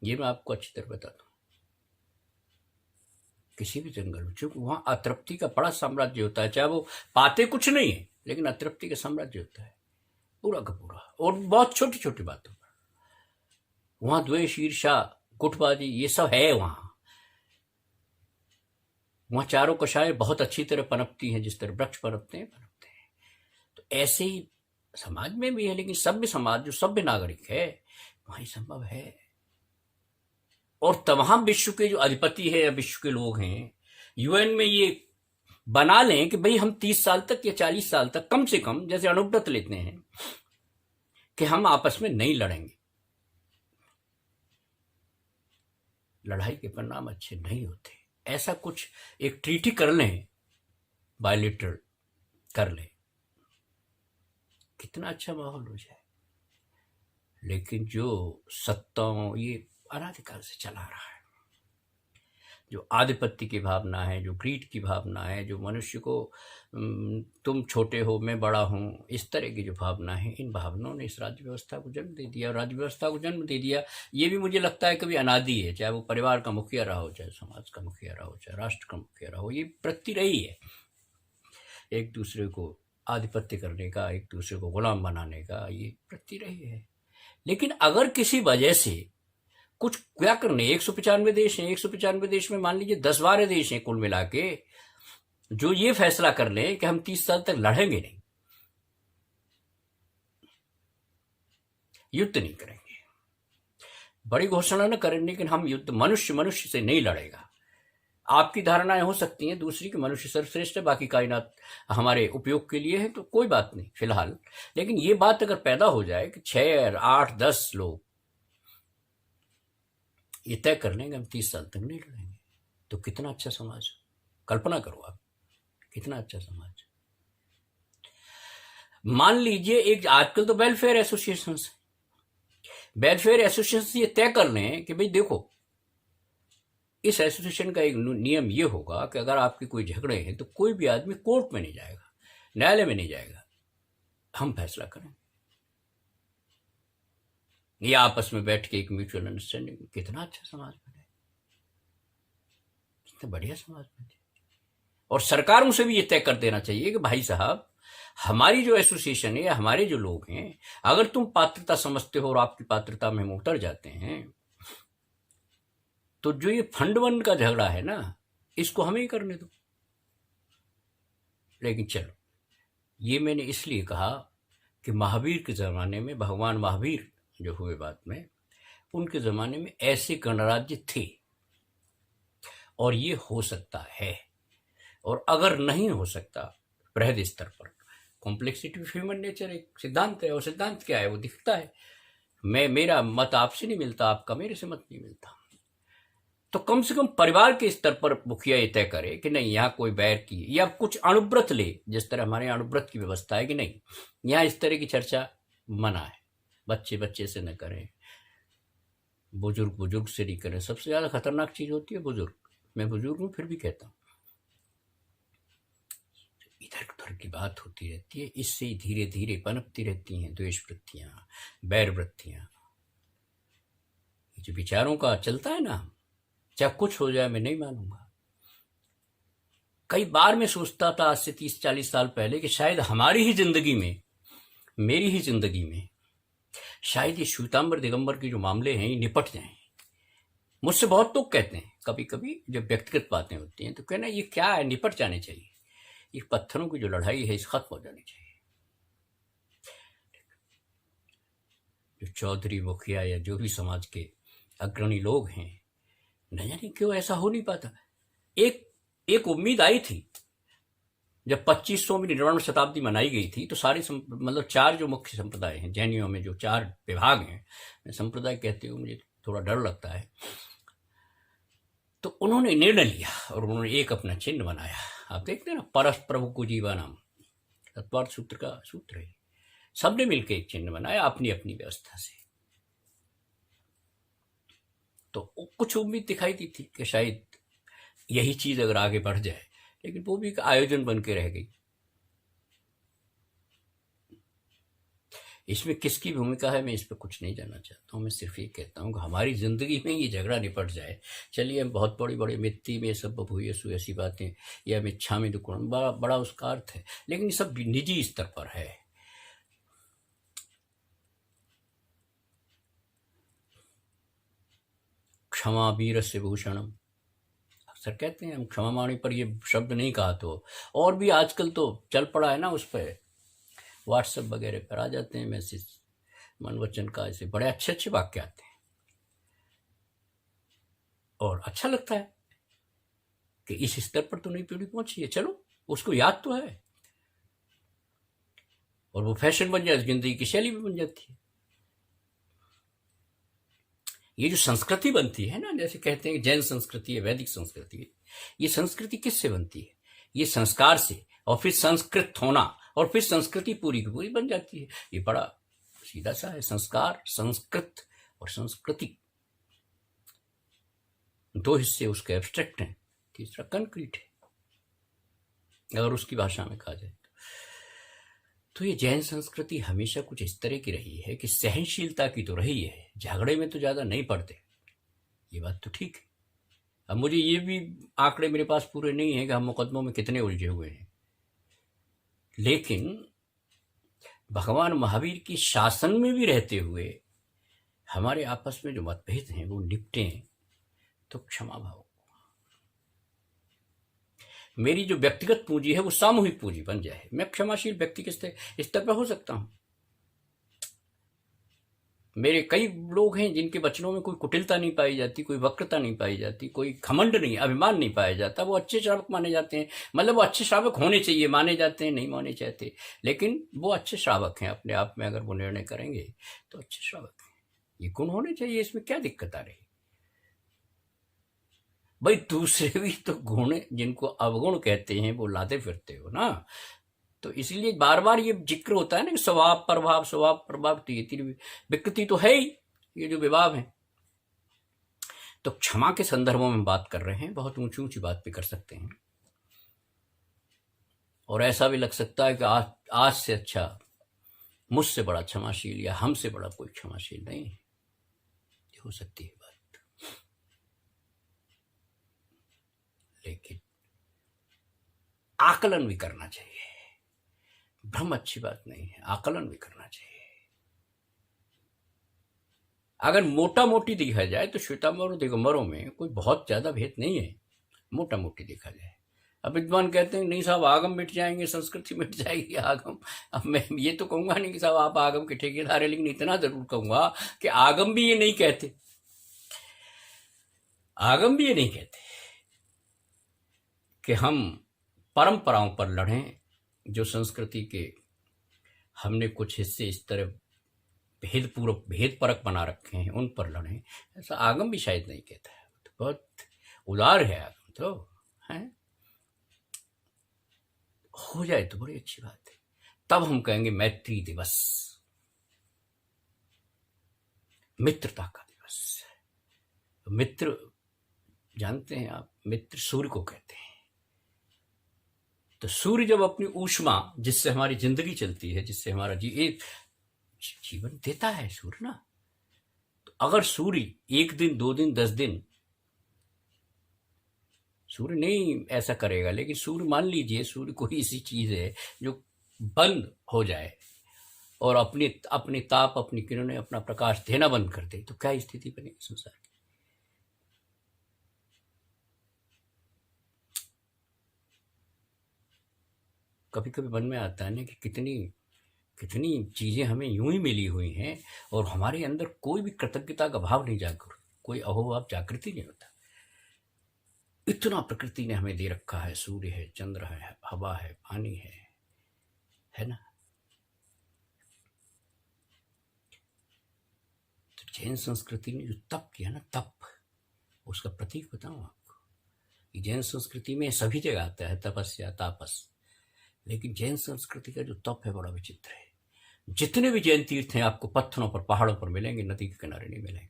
A: ये मैं आपको अच्छी तरह बताता हूं। किसी भी जंगल में, क्योंकि वहां अतृप्ति का बड़ा साम्राज्य होता है, चाहे वो पाते कुछ नहीं है, लेकिन अतृप्ति का साम्राज्य होता है पूरा का पूरा, और बहुत छोटी छोटी बातों पर वहां द्वेष, ईर्षा, गुटबाजी, ये सब है वहां चारों कषाएं बहुत अच्छी तरह पनपती हैं, जिस तरह वृक्ष पनपते हैं। तो ऐसे ही समाज में भी है, लेकिन सभ्य समाज जो सभ्य नागरिक है वहां संभव है। और तमाम विश्व के जो अधिपति है या विश्व के लोग हैं, यूएन में ये बना लें कि भाई हम 30 साल तक या 40 साल तक कम से कम, जैसे अनुव्रत लेते हैं कि हम आपस में नहीं लड़ेंगे, लड़ाई के परिणाम अच्छे नहीं होते, ऐसा कुछ एक ट्रीटी कर लें, बायलिटरल कर लें, कितना अच्छा माहौल हो जाए। लेकिन जो सत्ताओं, ये अनादिकाल से चला रहा है, जो आधिपत्य की भावना है, जो ग्रीड की भावना है, जो मनुष्य को तुम छोटे हो मैं बड़ा हूँ, इस तरह की जो भावना है, इन भावनाओं ने इस राज्य व्यवस्था को जन्म दे दिया। और राज्य व्यवस्था को जन्म दे दिया, ये भी मुझे लगता है कभी अनादि है, चाहे वो परिवार का मुखिया रहा हो, चाहे समाज का मुखिया रहा हो, चाहे राष्ट्र का मुखिया रहा हो, ये प्रति रही है एक दूसरे को आधिपत्य करने का, एक दूसरे को गुलाम बनाने का, ये प्रति रही है। लेकिन अगर किसी वजह से कुछ क्या करने, 195 देश हैं, 195 देश में मान लीजिए 10-12 देश हैं कुल मिला के, जो ये फैसला कर लें कि हम 30 साल तक लड़ेंगे नहीं, युद्ध नहीं करेंगे, बड़ी घोषणा न करें, लेकिन हम युद्ध मनुष्य मनुष्य से नहीं लड़ेगा। आपकी धारणाएं हो सकती हैं दूसरी कि मनुष्य सर्वश्रेष्ठ है, बाकी कायनात हमारे उपयोग के लिए है, तो कोई बात नहीं फिलहाल। लेकिन ये बात अगर पैदा हो जाए कि 6, 8, 10 लोग ये तय कर लेंगे हम 30 साल तक नहीं लड़ेंगे, तो कितना अच्छा समाज, कल्पना करो आप, कितना अच्छा समाज। मान लीजिए एक आजकल तो वेलफेयर एसोसिएशन ये तय कर लें कि भाई देखो, इस एसोसिएशन का एक नियम ये होगा कि अगर आपके कोई झगड़े हैं तो कोई भी आदमी कोर्ट में नहीं जाएगा, न्यायालय में नहीं जाएगा, हम फैसला करें। ये आपस में बैठ के एक म्यूचुअल अंडरस्टैंडिंग, कितना अच्छा समाज बने, कितना बढ़िया समाज बने। और सरकारों से भी ये तय कर देना चाहिए कि भाई साहब, हमारी जो एसोसिएशन है, हमारे जो लोग हैं, अगर तुम पात्रता समझते हो और आपकी पात्रता में हम उतर जाते हैं, तो जो ये फंड वन का झगड़ा है ना, इसको हमें ही करने दो। लेकिन चलो, ये मैंने इसलिए कहा कि महावीर के ज़माने में, भगवान महावीर जो हुए बाद में, उनके ज़माने में ऐसे गणराज्य थे, और ये हो सकता है। और अगर नहीं हो सकता बृहद स्तर पर, कॉम्प्लेक्सिटी ऑफ ह्यूमन नेचर एक सिद्धांत है, और सिद्धांत क्या है वो दिखता है। मेरा मत आपसे नहीं मिलता, आपका मेरे से मत नहीं मिलता, तो कम से कम परिवार के स्तर पर मुखिया ये तय करे कि नहीं, यहाँ कोई बैर की या कुछ अणुव्रत ले, जिस तरह हमारे यहाँ अणुव्रत की व्यवस्था है कि नहीं, यहाँ इस तरह की चर्चा मना है, बच्चे बच्चे से न करें, बुजुर्ग बुजुर्ग से नहीं करें। सबसे ज़्यादा खतरनाक चीज़ होती है बुजुर्ग। मैं बुजुर्ग हूँ फिर भी कहता हूँ, इधर उधर की बात होती रहती है, इससे धीरे धीरे पनपती रहती हैं द्वेष वृत्तियाँ, बैर वृत्तियाँ। जो विचारों का चलता है ना, चाहे कुछ हो जाए मैं नहीं मानूंगा। कई बार मैं सोचता था आज से 30-40 साल पहले कि शायद हमारी ही जिंदगी में, मेरी ही जिंदगी में, शायद ये श्वेतांबर दिगंबर के जो मामले हैं ये निपट जाएं। मुझसे बहुत लोग कहते हैं कभी कभी जब व्यक्तिगत बातें होती हैं तो कहना ये क्या है, निपट जाने चाहिए, ये पत्थरों की जो लड़ाई है इस खत्म हो जानी चाहिए। जो चौधरी मुखिया या जो भी समाज के अग्रणी लोग हैं, न जाने क्यों ऐसा हो नहीं पाता। एक उम्मीद आई थी जब 2500वीं निर्वाण शताब्दी मनाई गई थी, तो सारे मतलब 4 जो मुख्य संप्रदाय हैं जैनियों में, जो 4 विभाग हैं, मैं संप्रदाय कहते हुए मुझे थोड़ा डर लगता है, तो उन्होंने निर्णय लिया और उन्होंने एक अपना चिन्ह बनाया। आप देखते हैं ना, परस प्रभु को जीवानाम, तत्वार्थ सूत्र का सूत्र है। सबने मिलकर एक चिन्ह बनाया अपनी अपनी व्यवस्था से। तो कुछ उम्मीद दिखाई दी थी कि शायद यही चीज अगर आगे बढ़ जाए, लेकिन वो भी एक आयोजन बन के रह गई। इसमें किसकी भूमिका है मैं इस पर कुछ नहीं जानना चाहता हूँ। मैं सिर्फ ये कहता हूँ कि हमारी जिंदगी में ये झगड़ा निपट जाए। चलिए, हम बहुत बड़ी बड़ी मित्ती में सब भूयसु ऐसी बातें, या मिच्छा में दुकुण, बड़ा उसका अर्थ है, लेकिन ये सब निजी स्तर पर है। क्षमा वीर से भूषणम, अक्सर कहते हैं हम क्षमा माणी पर ये शब्द नहीं कहा, तो और भी आजकल तो चल पड़ा है ना, उस पर व्हाट्सएप वगैरह पर आ जाते हैं मैसेज, मन वचन का ऐसे बड़े अच्छे अच्छे वाक्य आते हैं, और अच्छा लगता है कि इस स्तर पर तो नई पीढ़ी पहुंची है। चलो, उसको याद तो है, और वो फैशन बन जाए, जिंदगी की शैली भी बन जाती है। ये जो संस्कृति बनती है ना, जैसे कहते हैं जैन संस्कृति है, वैदिक संस्कृति है, ये संस्कृति किससे बनती है? ये संस्कार से, और फिर संस्कृत होना, और फिर संस्कृति पूरी की पूरी बन जाती है। ये बड़ा सीधा सा है, संस्कार, संस्कृत और संस्कृति। दो हिस्से उसके एब्स्ट्रैक्ट हैं, तीसरा कंक्रीट है, अगर उसकी भाषा में कहा जाए तो ये जैन संस्कृति हमेशा कुछ इस तरह की रही है कि सहनशीलता की तो रही है, झगड़े में तो ज्यादा नहीं पड़ते, ये बात तो ठीक है। अब मुझे ये भी आंकड़े मेरे पास पूरे नहीं है कि हम मुकदमों में कितने उलझे हुए हैं, लेकिन भगवान महावीर की शासन में भी रहते हुए हमारे आपस में जो मतभेद हैं वो निपटे तो क्षमा भाव, मेरी जो व्यक्तिगत पूंजी है वो सामूहिक पूंजी बन जाए, मैं क्षमाशील व्यक्ति के स्तर पर हो सकता हूं। मेरे कई लोग हैं जिनके वचनों में कोई कुटिलता नहीं पाई जाती, कोई वक्रता नहीं पाई जाती, कोई घमंड नहीं, अभिमान नहीं पाया जाता, वो अच्छे श्रावक माने जाते हैं। मतलब वो अच्छे श्रावक होने चाहिए, माने जाते हैं, नहीं माने चाहते, लेकिन वो अच्छे श्रावक हैं अपने आप में। अगर वो निर्णय करेंगे तो अच्छे श्रावक हैं, ये गुण होने चाहिए, इसमें क्या दिक्कत आ रही? भाई दूसरे भी तो गुण जिनको अवगुण कहते हैं वो लाते फिरते हो ना, तो इसलिए बार बार ये जिक्र होता है ना कि स्वभाव प्रभाव, स्वभाव प्रभाव, तो ये तीन विकृति तो है ही, ये जो विभाव है। तो क्षमा के संदर्भों में बात कर रहे हैं, बहुत ऊंची ऊंची बात भी कर सकते हैं, और ऐसा भी लग सकता है कि आज से अच्छा मुझसे बड़ा क्षमाशील या हमसे बड़ा कोई क्षमाशील नहीं है, हो सकती है बात, लेकिन आकलन भी करना चाहिए। भ्रम अच्छी बात नहीं है, आकलन भी करना चाहिए। अगर मोटा मोटी देखा जाए तो श्वेतांबर और दिगंबरों में कोई बहुत ज्यादा भेद नहीं है, मोटा मोटी देखा जाए। अब विद्वान कहते हैं नहीं साहब आगम मिट जाएंगे, संस्कृति मिट जाएगी, आगम। अब मैं ये तो कहूंगा नहीं कि साहब आप आगम के ठेकेदार है, लेकिन इतना जरूर कहूंगा कि आगम भी ये नहीं कहते, आगम भी ये नहीं कहते कि हम परंपराओं पर लड़ें, जो संस्कृति के हमने कुछ हिस्से इस तरह भेद परक बना रखे हैं उन पर लड़ें, ऐसा आगम भी शायद नहीं कहता है। तो बहुत उदार है आगम, तो है हो जाए तो बड़ी अच्छी बात है। तब हम कहेंगे मैत्री दिवस, मित्रता का दिवस। मित्र जानते हैं आप, मित्र सूर्य को कहते हैं। तो सूर्य जब अपनी ऊष्मा, जिससे हमारी जिंदगी चलती है, जिससे हमारा जीवन देता है सूर्य ना, तो अगर सूर्य 1 दिन 2 दिन 10 दिन, सूर्य नहीं ऐसा करेगा, लेकिन सूर्य मान लीजिए सूर्य कोई ऐसी चीज है जो बंद हो जाए और अपनी ताप, अपनी किरणें, अपना प्रकाश देना बंद कर दे, तो क्या स्थिति बनेगी संसार की? कभी कभी मन में आता है ना कि कितनी चीजें हमें यूं ही मिली हुई हैं और हमारे अंदर कोई भी कृतज्ञता का भाव नहीं जागृत, कोई अहोभाव जागृति नहीं होता। इतना प्रकृति ने हमें दे रखा है, सूर्य है, चंद्र है, हवा है, पानी है ना। तो जैन संस्कृति ने जो तप किया ना, तप, उसका प्रतीक बताऊं आपको। जैन संस्कृति में सभी जगह आता है तपस्या, तापस, लेकिन जैन संस्कृति का जो तप है बड़ा विचित्र है। जितने भी जैन तीर्थ हैं आपको पत्थरों पर, पहाड़ों पर मिलेंगे, नदी के किनारे नहीं मिलेंगे।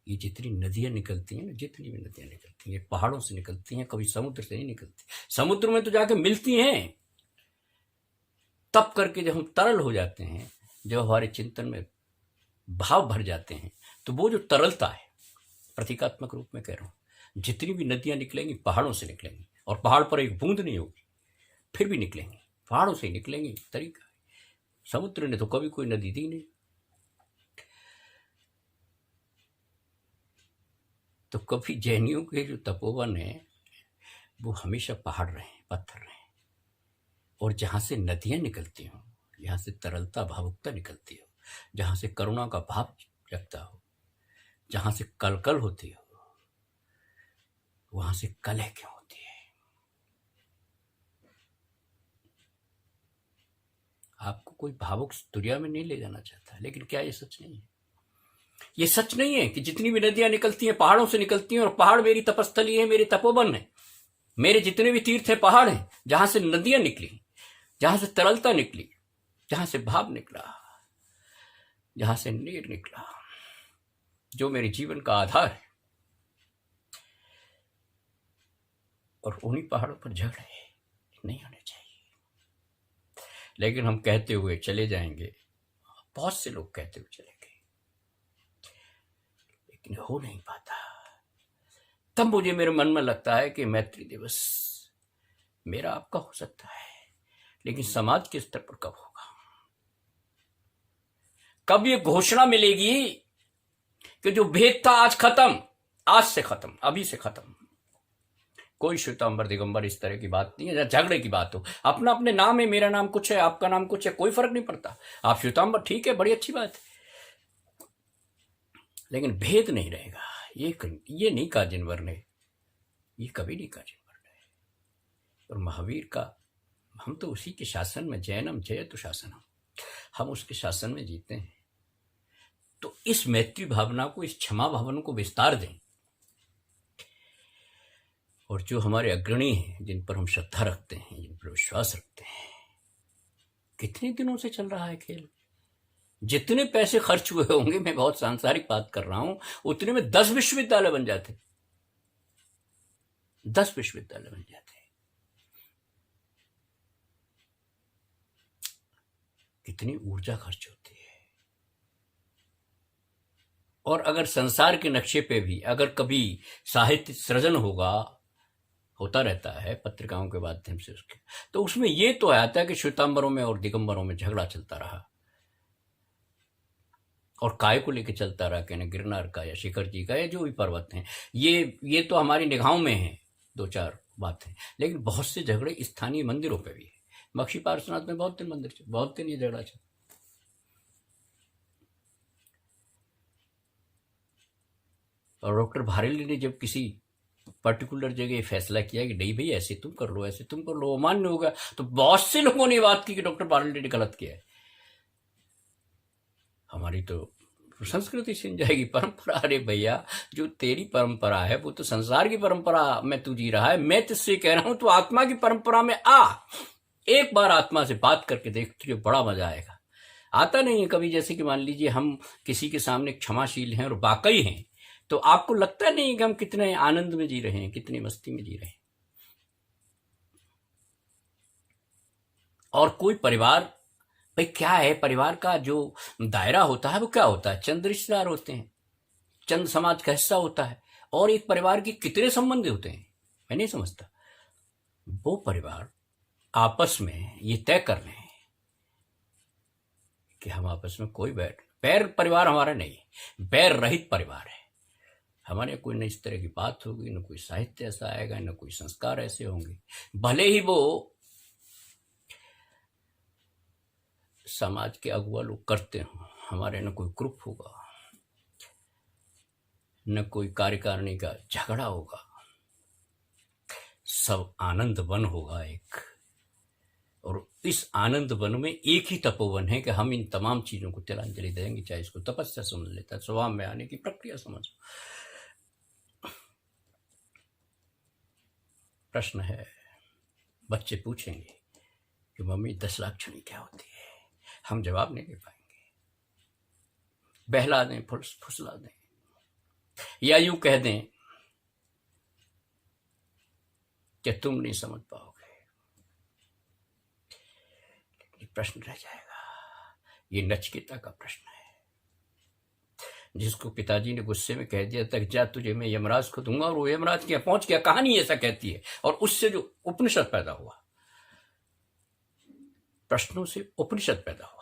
A: ये जितनी नदियां निकलती हैं ना, जितनी भी नदियां निकलती हैं पहाड़ों से निकलती हैं, कभी समुद्र से नहीं निकलती। समुद्र में तो जाके मिलती हैं, तप करके जब हम तरल हो जाते हैं, जब हमारे चिंतन में भाव भर जाते हैं, तो वो जो तरलता है, प्रतीकात्मक रूप में कह रहा हूं, जितनी भी नदियां निकलेंगी पहाड़ों से निकलेंगी, और पहाड़ पर एक बूंद नहीं होगी, फिर भी निकलेंगी, पहाड़ों से ही निकलेंगी। तरीका है, समुद्र ने तो कभी कोई नदी दी नहीं। तो कभी जैनियों के जो तपोवन है वो हमेशा पहाड़ रहे, पत्थर रहे, और जहां से नदियां निकलती हो, जहां से तरलता, भावुकता निकलती हो, जहां से करुणा का भाव जगता हो, जहां से कलकल होती हो, वहां से कलह क्यों होती है? आपको कोई भावुक दुनिया में नहीं ले जाना चाहता, लेकिन क्या ये सच नहीं है? ये सच नहीं है कि जितनी भी नदियां निकलती हैं पहाड़ों से निकलती हैं, और पहाड़ मेरी तपस्थली है, मेरे तपोवन है, मेरे जितने भी तीर्थ हैं पहाड़ हैं, जहां से नदियां निकली, जहां से तरलता निकली, जहां से भाव निकला, जहां से नीर निकला, जो मेरे जीवन का आधार है, और उन्हीं पहाड़ों पर झगड़े नहीं होने चाहिए। लेकिन हम कहते हुए चले जाएंगे, बहुत से लोग कहते हुए चलेंगे, लेकिन हो नहीं पाता। तब मुझे मेरे मन में लगता है कि मैत्री दिवस मेरा आपका हो सकता है, लेकिन समाज के स्तर पर कब होगा? कब ये घोषणा मिलेगी कि जो भेद था आज खत्म, आज से खत्म, अभी से खत्म। कोई श्वेतांबर दिगंबर इस तरह की बात नहीं है, झगड़े की बात हो। अपना अपने नाम है, मेरा नाम कुछ है, आपका नाम कुछ है, कोई फर्क नहीं पड़ता। आप श्वेतांबर, ठीक है, बड़ी अच्छी बात है, लेकिन भेद नहीं रहेगा। ये नहीं कहा जिनवर ने, ये कभी नहीं कहा जिनवर ने। और महावीर का, हम तो उसी के शासन में, जैनम जयतु शासनम, हम उसके शासन में जीते हैं। तो इस मैत्री भावना को, इस क्षमा भावना को विस्तार दें। और जो हमारे अग्रणी हैं, जिन पर हम श्रद्धा रखते हैं, जिन पर विश्वास रखते हैं, कितने दिनों से चल रहा है खेल। जितने पैसे खर्च हुए होंगे, मैं बहुत सांसारिक बात कर रहा हूं, उतने में 10 विश्वविद्यालय बन जाते, 10 विश्वविद्यालय बन जाते। कितनी ऊर्जा खर्च होती है। और अगर संसार के नक्शे पे भी अगर कभी साहित्य सृजन होता रहता है पत्रिकाओं के माध्यम से उसके, तो उसमें ये तो आता है कि श्वेतांबरों में और दिगंबरों में झगड़ा चलता रहा, और काय को लेकर चलता रहा, कहने गिरनार का या शिखर जी का या जो भी पर्वत हैं, ये तो हमारी निगाहों में है 2-4 बातें। लेकिन बहुत से झगड़े स्थानीय मंदिरों पे भी है। मक्षी पार्श्वनाथ में बहुत दिन मंदिर, बहुत दिन ये झगड़ा चला। और डॉक्टर भारेली ने जब किसी पर्टिकुलर जगह फैसला किया कि नहीं भाई ऐसे तुम कर लो, ऐसे तुम कर लो, अमान्य होगा, तो बहुत से लोगों ने बात की कि डॉक्टर भारेली ने गलत किया है। हमारी तो संस्कृति छिन जाएगी, परंपरा। अरे भैया, जो तेरी परंपरा है वो तो संसार की परंपरा में तू जी रहा है। मैं तुझसे कह रहा हूं तो आत्मा की परंपरा में आ, एक बार आत्मा से बात करके देख, तुझे बड़ा मजा आएगा। आता नहीं है कभी, जैसे कि मान लीजिए हम किसी के सामने क्षमाशील हैं और वाकई हैं, तो आपको लगता नहीं कि हम कितने आनंद में जी रहे हैं, कितनी मस्ती में जी रहे हैं। और कोई परिवार, भाई क्या है, परिवार का जो दायरा होता है वो क्या होता है? चंद रिश्तेदार होते हैं, चंद समाज का हिस्सा होता है, और एक परिवार के कितने संबंध होते हैं, मैं नहीं समझता। वो परिवार आपस में ये तय कर रहे हैं कि हम आपस में कोई बैर परिवार हमारा नहीं है, बैर रहित परिवार है हमारे। कोई न इस तरह की बात होगी, न कोई साहित्य ऐसा आएगा, न कोई संस्कार ऐसे होंगे, भले ही वो समाज के अगुआ लोग करते हों। हमारे न कोई ग्रुप होगा, न कोई कार्यकारिणी का झगड़ा होगा, सब आनंद वन होगा एक। और इस आनंद वन में एक ही तपोवन है कि हम इन तमाम चीजों को तिलांजलि देंगे, चाहे इसको तपस्या समझ लेता है, स्वभाव में आने की प्रक्रिया समझो। प्रश्न है, बच्चे पूछेंगे कि मम्मी 10 लाक्षणी क्या होती है? हम जवाब नहीं दे पाएंगे। बहला दें, फुसला दें, या यूं कह दें कि तुम नहीं समझ पाओगे, लेकिन प्रश्न रह जाएगा। ये नचिकेता का प्रश्न है, जिसको पिताजी ने गुस्से में कह दिया था, जा तुझे मैं यमराज को दूंगा, और वो यमराज के पहुंच गया। कहानी ऐसा कहती है, और उससे जो उपनिषद पैदा हुआ, प्रश्नों से उपनिषद पैदा हुआ,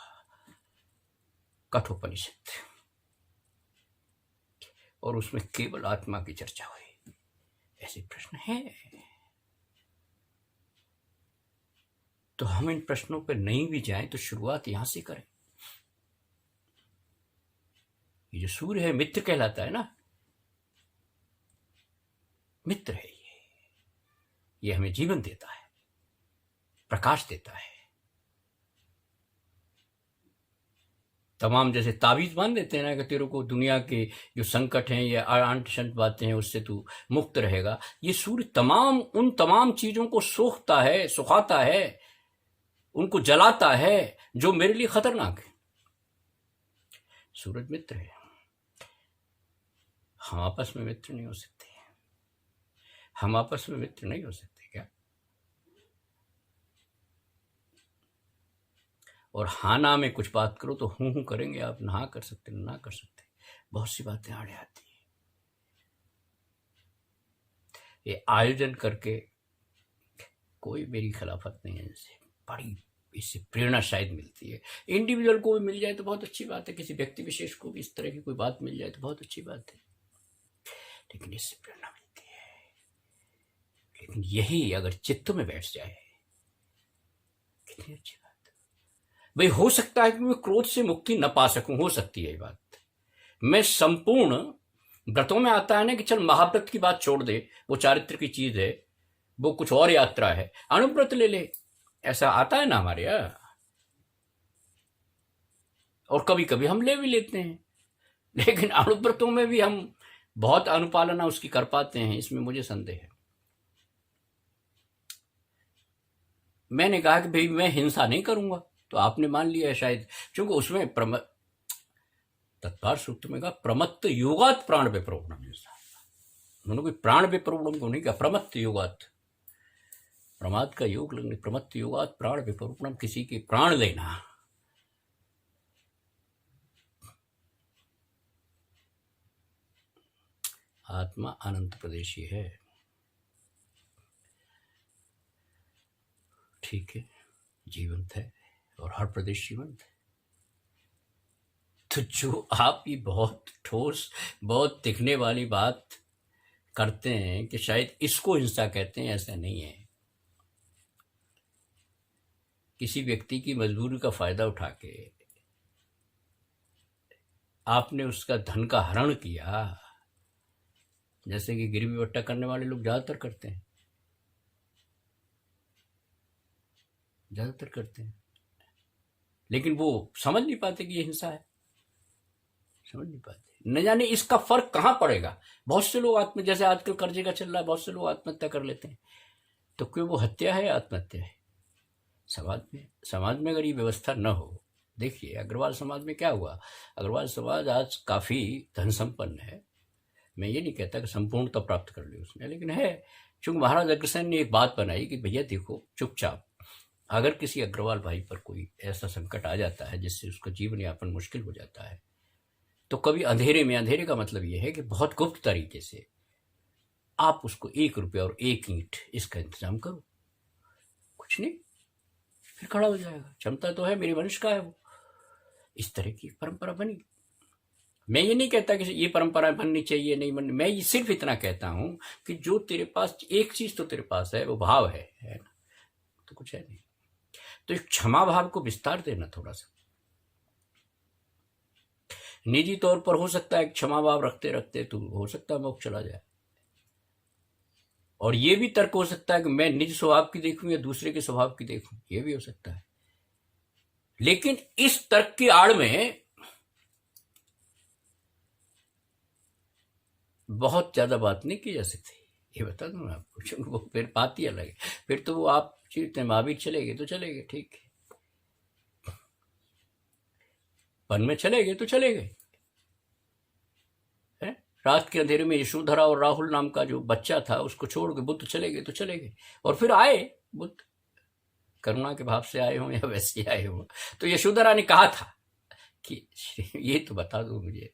A: कठोपनिषद, और उसमें केवल आत्मा की चर्चा हुई। ऐसे प्रश्न हैं, तो हम इन प्रश्नों पर नहीं भी जाएं तो शुरुआत यहां से करें। ये जो सूर्य है मित्र कहलाता है ना, मित्र है ये हमें जीवन देता है, प्रकाश देता है। तमाम जैसे ताबीज बांध देते हैं ना कि तेरे को दुनिया के जो संकट हैं या आंट शंट बातें हैं उससे तू मुक्त रहेगा, ये सूर्य उन तमाम चीजों को सोखता है, सुखाता है, उनको जलाता है जो मेरे लिए खतरनाक है। सूरज मित्र है। हम आपस में मित्र नहीं हो सकते? हम आपस में मित्र नहीं हो सकते क्या? और हाँ ना में कुछ बात करो तो हूँ करेंगे आप, ना कर सकते ना कर सकते, बहुत सी बातें आड़े आती हैं। ये आयोजन करके कोई मेरी खिलाफत नहीं है, इनसे बड़ी इससे प्रेरणा शायद मिलती है। इंडिविजुअल को भी मिल जाए तो बहुत अच्छी बात है, किसी व्यक्ति विशेष को भी इस तरह की कोई बात मिल जाए तो बहुत अच्छी बात है, लेकिन इससे प्रेरणा मिलती है। लेकिन यही अगर चित्त में बैठ जाए, कितनी अच्छी बात है। भाई हो सकता है कि मैं क्रोध से मुक्ति न पा सकूं, हो सकती है ये बात। मैं संपूर्ण व्रतों में आता है ना कि चल महाव्रत की बात छोड़ दे, वो चारित्र की चीज है, वो कुछ और यात्रा है, अणुव्रत ले ले, ऐसा आता है ना हमारे यहाँ। और कभी कभी हम ले भी लेते हैं, लेकिन अणुव्रतों में भी हम बहुत अनुपालना उसकी कर पाते हैं, इसमें मुझे संदेह है। मैंने कहा कि भाई मैं हिंसा नहीं करूंगा, तो आपने मान लिया है शायद, क्योंकि उसमें तत्पर सूत्र में कहा प्रमत्त योगात प्राण विप्रवणम हिंसा। उन्होंने कोई प्राण विप्रवणम को नहीं कहा, प्रमत्त योगात, प्रमाद का योग लगने, प्रमत्त योगात प्राण विप्रवणम, किसी के प्राण लेना। आत्मा अनंत प्रदेशी है, ठीक है, जीवंत है और हर प्रदेश जीवंत है। तो जो आप ये बहुत ठोस, बहुत दिखने वाली बात करते हैं कि शायद इसको हिंसा कहते हैं, ऐसा नहीं है। किसी व्यक्ति की मजबूरी का फायदा उठा के आपने उसका धन का हरण किया, जैसे कि गिरवी बट्टा करने वाले लोग ज्यादातर करते हैं, लेकिन वो समझ नहीं पाते कि ये हिंसा है, समझ नहीं पाते। न जाने इसका फर्क कहां पड़ेगा। बहुत से लोग जैसे आजकल कर्जे का चल रहा है, बहुत से लोग आत्महत्या कर लेते हैं, तो क्यों वो हत्या है या आत्महत्या है? समाज में अगर ये व्यवस्था न हो, देखिए अग्रवाल समाज में क्या हुआ। अग्रवाल समाज आज काफी धन संपन्न है, मैं ये नहीं कहता कि संपूर्णता प्राप्त कर ली उसने, लेकिन है। चूंकि महाराज अग्रसेन ने एक बात बनाई कि भैया देखो, चुपचाप अगर किसी अग्रवाल भाई पर कोई ऐसा संकट आ जाता है जिससे उसका जीवन यापन मुश्किल हो जाता है, तो कभी अंधेरे में, अंधेरे का मतलब यह है कि बहुत गुप्त तरीके से आप उसको 1 रुपया और 1 ईंट इसका इंतजाम करो, कुछ नहीं, फिर खड़ा हो जाएगा। क्षमता तो है, मेरे वंश का है वो। इस तरह की परंपरा बनी। मैं ये नहीं कहता कि ये परंपरा बननी चाहिए, नहीं बननी, मैं ये सिर्फ इतना कहता हूं कि जो तेरे पास एक चीज तो तेरे पास है, वो भाव है ना, तो कुछ है नहीं। तो इस क्षमा भाव को विस्तार देना थोड़ा सा। निजी तौर पर हो सकता है क्षमा भाव रखते रखते तो हो सकता है मोक्ष चला जाए, और ये भी तर्क हो सकता है कि मैं निज स्वभाव की देखूं या दूसरे के स्वभाव की देखूं, ये भी हो सकता है। लेकिन इस तर्क की आड़ में बहुत ज्यादा बात नहीं की जा सकती, ये बता दूं आपको, क्योंकि वो फिर बात ही अलग है। फिर तो वो आप महावीर चले गए तो चले गए, ठीक है, वन में चले गए तो चले गए, रात के अंधेरे में यशोधरा और राहुल नाम का जो बच्चा था उसको छोड़ के बुद्ध चले गए तो चले गए, और फिर आए बुद्ध, करुणा के भाव से आए हो या वैसे आए हो। तो यशोधरा ने कहा था कि ये तो बता दो मुझे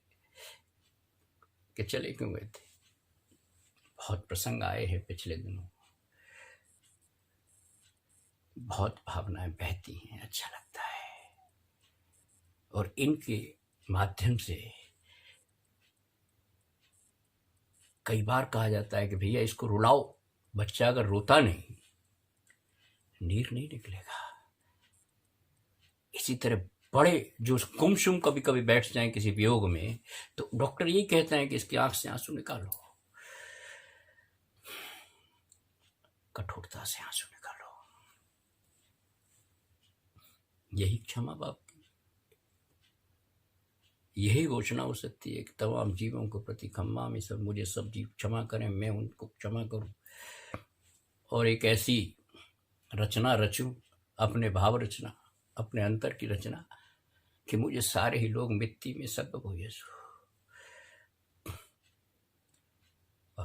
A: कि चले क्यों गए थे। बहुत प्रसंग आए हैं पिछले दिनों, बहुत भावनाएं बहती हैं, अच्छा लगता है, और इनके माध्यम से कई बार कहा जाता है कि भैया इसको रुलाओ, बच्चा अगर रोता नहीं, नीर नहीं निकलेगा। इसी तरह बड़े जो गुमसुम कभी कभी बैठ जाएं किसी वियोग में, तो डॉक्टर यही कहते हैं कि इसकी आंख से आंसू निकालो, कठोरता से आंसू निकालो। यही क्षमा बाप की, यही घोषणा हो सकती है कि तमाम जीवों को प्रति क्षमा में सब, मुझे सब जीव क्षमा करें, मैं उनको क्षमा करूं, और एक ऐसी रचना रचूं, अपने भाव रचना, अपने अंतर की रचना, कि मुझे सारे ही लोग मिट्टी में सब हो यीशु।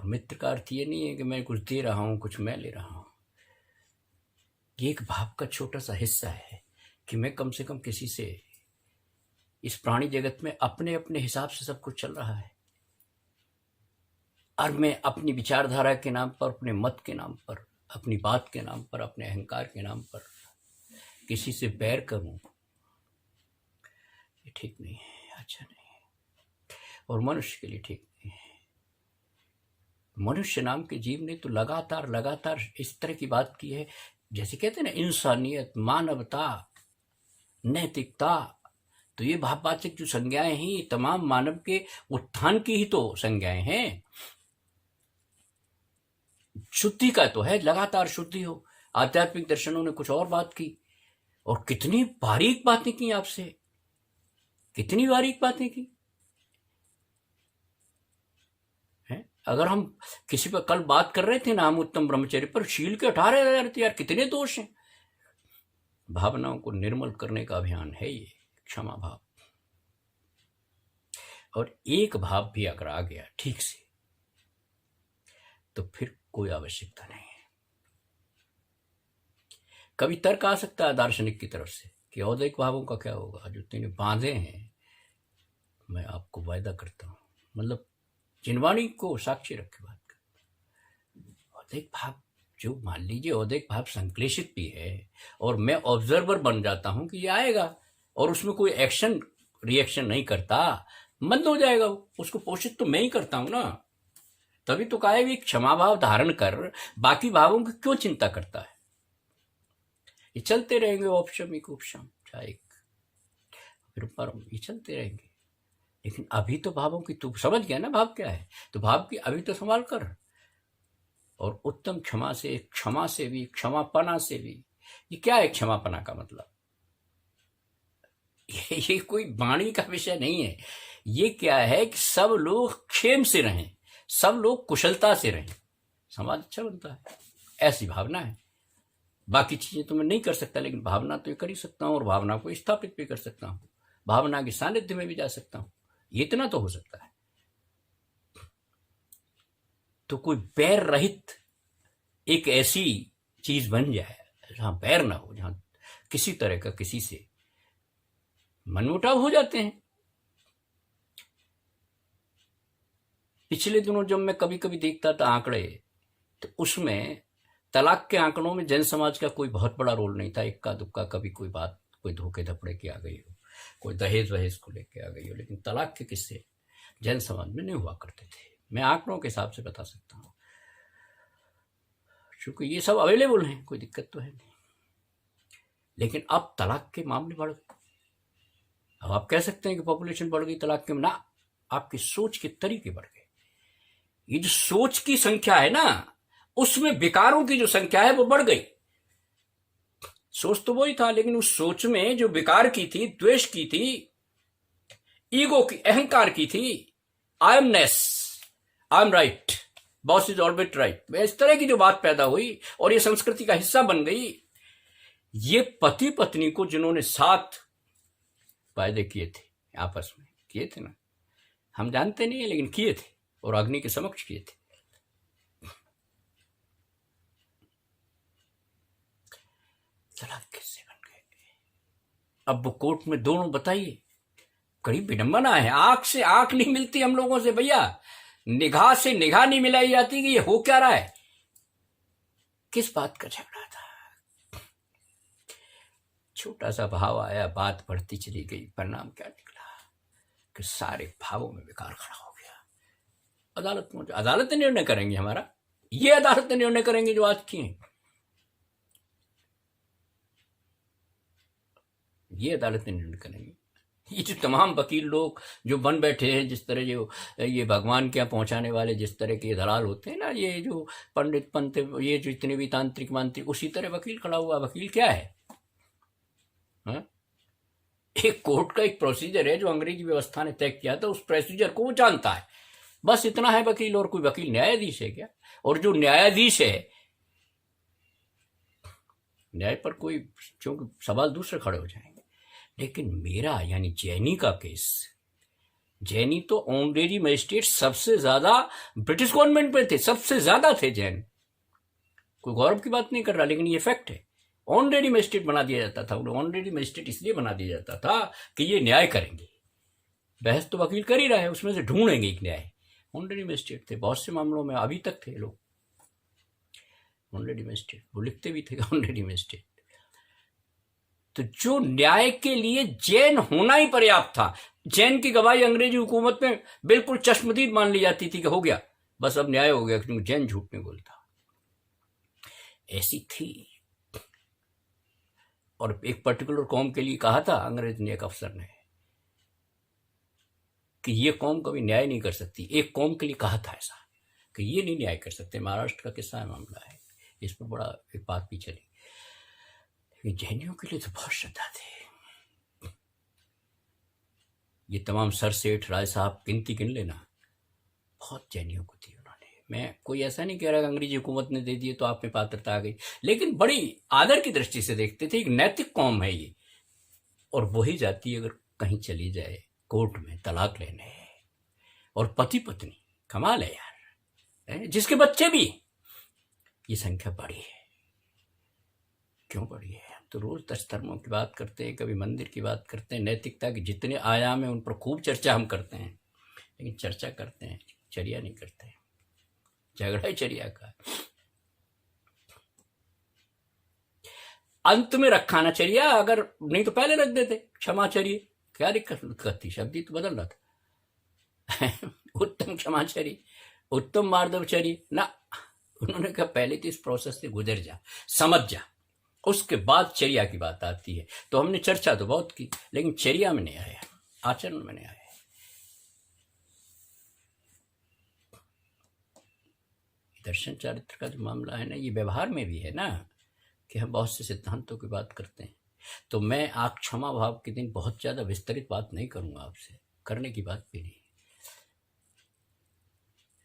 A: मित्र का अर्थ ये नहीं है कि मैं कुछ दे रहा हूं, कुछ मैं ले रहा हूं। ये एक भाव का छोटा सा हिस्सा है कि मैं कम से कम किसी से, इस प्राणी जगत में अपने अपने हिसाब से सब कुछ चल रहा है, और मैं अपनी विचारधारा के नाम पर, अपने मत के नाम पर, अपनी बात के नाम पर, अपने अहंकार के नाम पर किसी से बैर करूं, ये ठीक नहीं है, अच्छा नहीं है, और मनुष्य के लिए ठीक नहीं है। मनुष्य नाम के जीव ने तो लगातार लगातार इस तरह की बात की है, जैसे कहते हैं ना, इंसानियत, मानवता, नैतिकता। तो ये भाववाचक जो संज्ञाएं हैं, ये तमाम मानव के उत्थान की ही तो संज्ञाएं हैं। शुद्धि का तो है, लगातार शुद्धि हो। आध्यात्मिक दर्शनों ने कुछ और बात की, और कितनी बारीक बातें की आपसे, कितनी बारीक बातें की हैं। अगर हम किसी पर कल बात कर रहे थे ना, हम उत्तम ब्रह्मचर्य पर, शील के 18,000 यार कितने दोष हैं। भावनाओं को निर्मल करने का अभियान है ये क्षमा भाव। और एक भाव भी अगर आ गया ठीक से, तो फिर कोई आवश्यकता नहीं है। कभी तर्क आ सकता है दार्शनिक की तरफ से कि औदैहिक भावों का क्या होगा, जो तूने बांधे हैं। मैं आपको वायदा करता हूं, मतलब जिनवाणी को साक्षी रख के बात कर, औदैहिक भाव जो, मान लीजिए औदैहिक भाव संक्लेशित भी है, और मैं ऑब्जर्वर बन जाता हूं कि ये आएगा, और उसमें कोई एक्शन रिएक्शन नहीं करता, बंद हो जाएगा। उसको पोषित तो मैं ही करता हूं ना। तभी तो कहा है क्षमा भाव धारण कर बाकी भावों की क्यों चिंता करता है। ये चलते रहेंगे, औपशमिक उपशम चाहे फिर परम, ये चलते रहेंगे। लेकिन अभी तो भावों की, तू समझ गया ना भाव क्या है, तो भाव की अभी तो संभाल कर। और उत्तम क्षमा से, क्षमा से भी, क्षमापना से भी। ये क्या है क्षमापना का मतलब? ये कोई वाणी का विषय नहीं है। ये क्या है कि सब लोग क्षेम से रहें, सब लोग कुशलता से रहें, समाज अच्छा बनता है, ऐसी भावना है। बाकी चीजें तो मैं नहीं कर सकता, लेकिन भावना तो ये कर ही सकता हूं, और भावना को स्थापित भी कर सकता हूं, भावना के सानिध्य में भी जा सकता हूं। ये इतना तो हो सकता है। तो कोई बैर रहित एक ऐसी चीज बन जाए जहां बैर ना हो, जहां किसी तरह का किसी से मनमुटाव हो जाते हैं। पिछले दिनों जब मैं कभी कभी देखता था आंकड़े, तो उसमें तलाक के आंकड़ों में जन समाज का कोई बहुत बड़ा रोल नहीं था। इक्का दुक्का कभी कोई बात, कोई धोखे धपड़े की आ गई हो, कोई दहेज वहेज को लेके आ गई हो, लेकिन तलाक के किस्से जन समाज में नहीं हुआ करते थे। मैं आंकड़ों के हिसाब से बता सकता हूँ, क्योंकि ये सब अवेलेबल हैं, कोई दिक्कत तो है नहीं। लेकिन अब तलाक के मामले बढ़ गए। अब आप कह सकते हैं कि पॉपुलेशन बढ़ गई तलाक के, ना, आपकी सोच के तरीके बढ़ गए। ये जो सोच की संख्या है ना, उसमें विकारों की जो संख्या है वो बढ़ गई। सोच तो वही था, लेकिन उस सोच में जो विकार की थी, द्वेष की थी, ईगो की, अहंकार की थी, I amness, I am right, boss is always right, इस तरह की जो बात पैदा हुई और ये संस्कृति का हिस्सा बन गई। ये पति पत्नी को जिन्होंने साथ वायदे किए थे, आपस में किए थे ना, हम जानते नहीं है, लेकिन किए थे, और अग्नि के समक्ष किए थे। तलाक किससे बन गए? अब वो कोर्ट में दोनों, बताइए, कड़ी विडंबना है। आंख से आंख नहीं मिलती हम लोगों से भैया, निगाह से निगाह नहीं मिलाई जाती कि ये हो क्या रहा है। किस बात का झगड़ा था? छोटा सा भाव आया, बात बढ़ती चली गई, परिणाम क्या निकला कि सारे भावों में विकार खड़ा हो गया। अदालत में, अदालत निर्णय करेंगे हमारा, ये अदालत निर्णय करेंगे जो आज की हैं, ये अदालत निर्णय करेंगे। ये जो तमाम वकील लोग जो बन बैठे हैं, जिस तरह जो ये भगवान के यहाँ पहुंचाने वाले जिस तरह के दलाल होते हैं ना, ये जो पंडित पंत, ये जो इतने भी तांत्रिक मांत्रिक, उसी तरह वकील खड़ा हुआ। वकील क्या है? हा? एक कोर्ट का एक प्रोसीजर है जो अंग्रेजी व्यवस्था ने तय किया था, उस प्रोसीजर को वो जानता है, बस इतना है वकील। और कोई वकील न्यायाधीश है क्या? और जो न्यायाधीश है, न्याय पर कोई, क्योंकि सवाल दूसरे खड़े हो जाएंगे। लेकिन मेरा यानी जैनी का केस, जैनी तो ऑनरेरी मजिस्ट्रेट सबसे ज्यादा ब्रिटिश गवर्नमेंट में थे, सबसे ज्यादा थे जैन। कोई गौरव की बात नहीं कर रहा, लेकिन ये फैक्ट है। ऑनरेडी मजिस्ट्रेट बना दिया जाता था। ऑनरेडी मजिस्ट्रेट इसलिए बना दिया जाता था कि ये न्याय करेंगे। बहस तो वकील कर ही रहा है, उसमें से ढूंढेंगे एक न्याय। ऑनरेडी मजिस्ट्रेट थे बहुत से मामलों में, अभी तक थे लोग ऑनरेडी मजिस्ट्रेट। वो लिखते भी थे ऑनरेडी मजिस्ट्रेट। तो जो न्याय के लिए जैन होना ही पर्याप्त था। जैन की गवाही अंग्रेजी हुकूमत में बिल्कुल चश्मदीद मान ली जाती थी कि हो गया, बस अब न्याय हो गया, क्योंकि जैन झूठ नहीं बोलता। ऐसी थी। और एक पर्टिकुलर कौम के लिए कहा था अंग्रेज ने, एक अफसर ने, कि ये कौम कभी न्याय नहीं कर सकती। एक कौम के लिए कहा था ऐसा कि ये नहीं न्याय कर सकते। महाराष्ट्र का किस्सा है, मामला है, इस पर बड़ा एक बात भी चली। जैनियों के लिए तो बहुत श्रद्धा थे। ये तमाम सर सेठ राय साहब गिनती गिन लेना, बहुत जैनियों को थी उन्होंने। मैं कोई ऐसा नहीं कह रहा कि अंग्रेजी हुकूमत ने दे दिए तो आप में पात्रता आ गई, लेकिन बड़ी आदर की दृष्टि से देखते थे। एक नैतिक कौम है ये। और वही जाति अगर कहीं चली जाए कोर्ट में तलाक लेने, और पति पत्नी, कमाल है यार, जिसके बच्चे भी, ये संख्या बढ़ी है। क्यों बढ़ी है? तो रोज 10 धर्मों की बात करते हैं, कभी मंदिर की बात करते हैं, नैतिकता के जितने आयाम है उन पर खूब चर्चा हम करते हैं, लेकिन चर्चा करते हैं, चर्या नहीं करते। झगड़ा ही चर्या का। अंत में रखा ना चर्या, अगर नहीं तो पहले रख देते क्षमाचर्य। क्या दिक्कत थी? शब्द ही तो बदल रहा था। उत्तम क्षमाचर्य, उत्तम मार्दवचर्य ना। उन्होंने कहा पहले तो इस प्रोसेस से गुजर जा, समझ जा, उसके बाद चर्या की बात आती है। तो हमने चर्चा तो बहुत की, लेकिन चर्या में नहीं आया, आचरण में नहीं आया। दर्शन चारित्र का जो मामला है ना, ये व्यवहार में भी है ना, कि हम बहुत से सिद्धांतों की बात करते हैं। तो मैं आप क्षमा भाव के दिन बहुत ज्यादा विस्तृत बात नहीं करूंगा आपसे, करने की बात भी नहीं,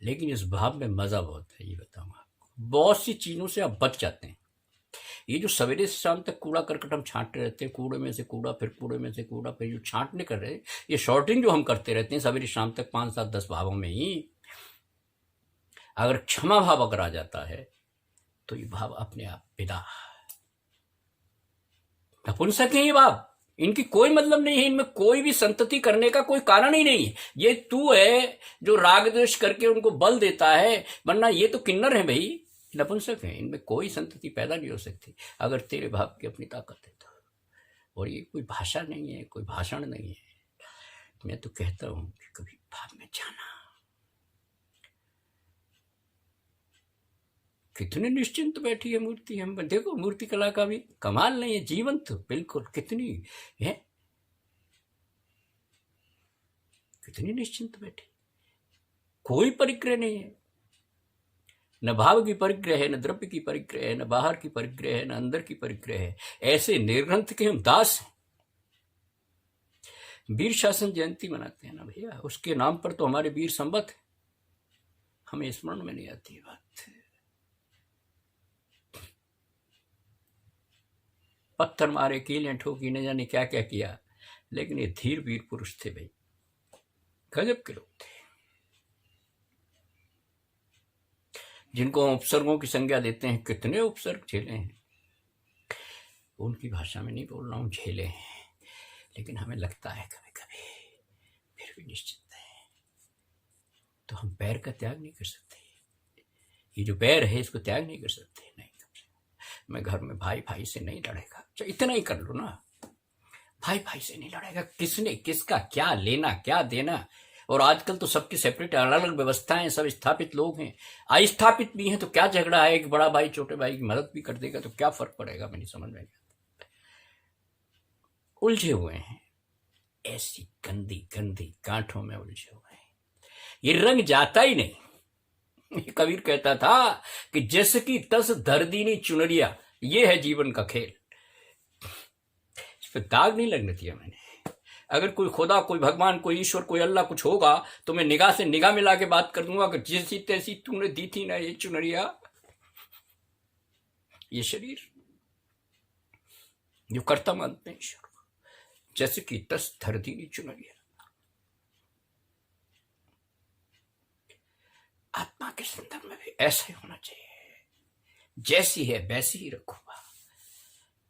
A: लेकिन इस भाव में मजा बहुत है, ये बताऊंगा आपको। बहुत सी चीजों से आप बच जाते हैं। ये जो सवेरे से शाम तक कूड़ा करकट हम छांटते रहते हैं, कूड़े में से कूड़ा, फिर कूड़े में से कूड़ा, फिर जो छांटने कर रहे हैं, ये शॉर्टिंग जो हम करते रहते हैं सवेरे शाम तक 5, 7, 10 भावों में ही, अगर क्षमा भाव अगर आ जाता है तो ये भाव अपने आप विदा। नपुंसक है ये भाव, इनकी कोई मतलब नहीं है, इनमें कोई भी संतति करने का कोई कारण ही नहीं है। ये तू है जो राग द्वेष करके उनको बल देता है, वरना ये तो किन्नर है भाई, नपुंसक है। इनमें कोई संतति पैदा नहीं हो सकती अगर तेरे भाव की अपनी ताकत है तो। और ये कोई भाषा नहीं है, कोई भाषण नहीं है। मैं तो कहता हूं कि कभी भाव में जाना। कितने निश्चिंत बैठी है मूर्ति। हम देखो मूर्ति कला का भी कमाल नहीं है, जीवंत बिल्कुल। कितनी है, कितनी निश्चिंत बैठी, कोई परिग्रह नहीं है, न भाव की परिग्रह है, न द्रव्य की परिग्रह है, न बाहर की परिग्रह है, न अंदर की परिग्रह है। ऐसे निर्ग्रंथ के हम दास हैं। वीर शासन जयंती मनाते हैं ना भैया, उसके नाम पर तो हमारे वीर संबत है, हमें स्मरण में नहीं आती है बात। पत्थर मारे, कीलें ठोकी, न जाने क्या क्या किया, लेकिन ये धीर वीर पुरुष थे भाई, गजब के लोग थे, जिनको हम उपसर्गों की संज्ञा देते हैं। कितने उपसर्ग झेले हैं, उनकी भाषा में नहीं बोल रहा हूं, झेले हैं। लेकिन हमें लगता है कभी कभी, फिर भी निश्चित है। तो हम बैर का त्याग नहीं कर सकते। ये जो बैर है इसको त्याग नहीं कर सकते। नहीं, मैं घर में भाई भाई से नहीं लड़ेगा, इतना ही कर लो ना, भाई भाई से नहीं लड़ेगा। किसने किसका क्या लेना क्या देना। और आजकल तो सबकी सेपरेट अलग अलग व्यवस्थाएं, सब स्थापित लोग हैं, अस्थापित भी हैं। तो क्या झगड़ा है, एक बड़ा भाई छोटे भाई की मदद भी कर देगा तो क्या फर्क पड़ेगा, मेरी समझ में नहीं आता। उलझे हुए हैं, ऐसी गंदी गंदी गांठों में उलझे हुए हैं, ये रंग जाता ही नहीं। कबीर कहता था कि जैसे कि तस दर्दीनी चुनरिया, ये है जीवन का खेल। इस पर दाग नहीं लगने दिया मैंने। अगर कोई खुदा, कोई भगवान, कोई ईश्वर, कोई अल्लाह कुछ होगा तो मैं निगाह से निगाह मिला के बात कर दूंगा कि जैसी तैसी तूने दी थी ना ये चुनरिया, ये शरीर जो करता मानते हैं ईश्वर, जैसे कि तस धरती चुनरिया। आत्मा के संदर्भ में भी ऐसा ही होना चाहिए, जैसी है वैसी ही रखूंगा,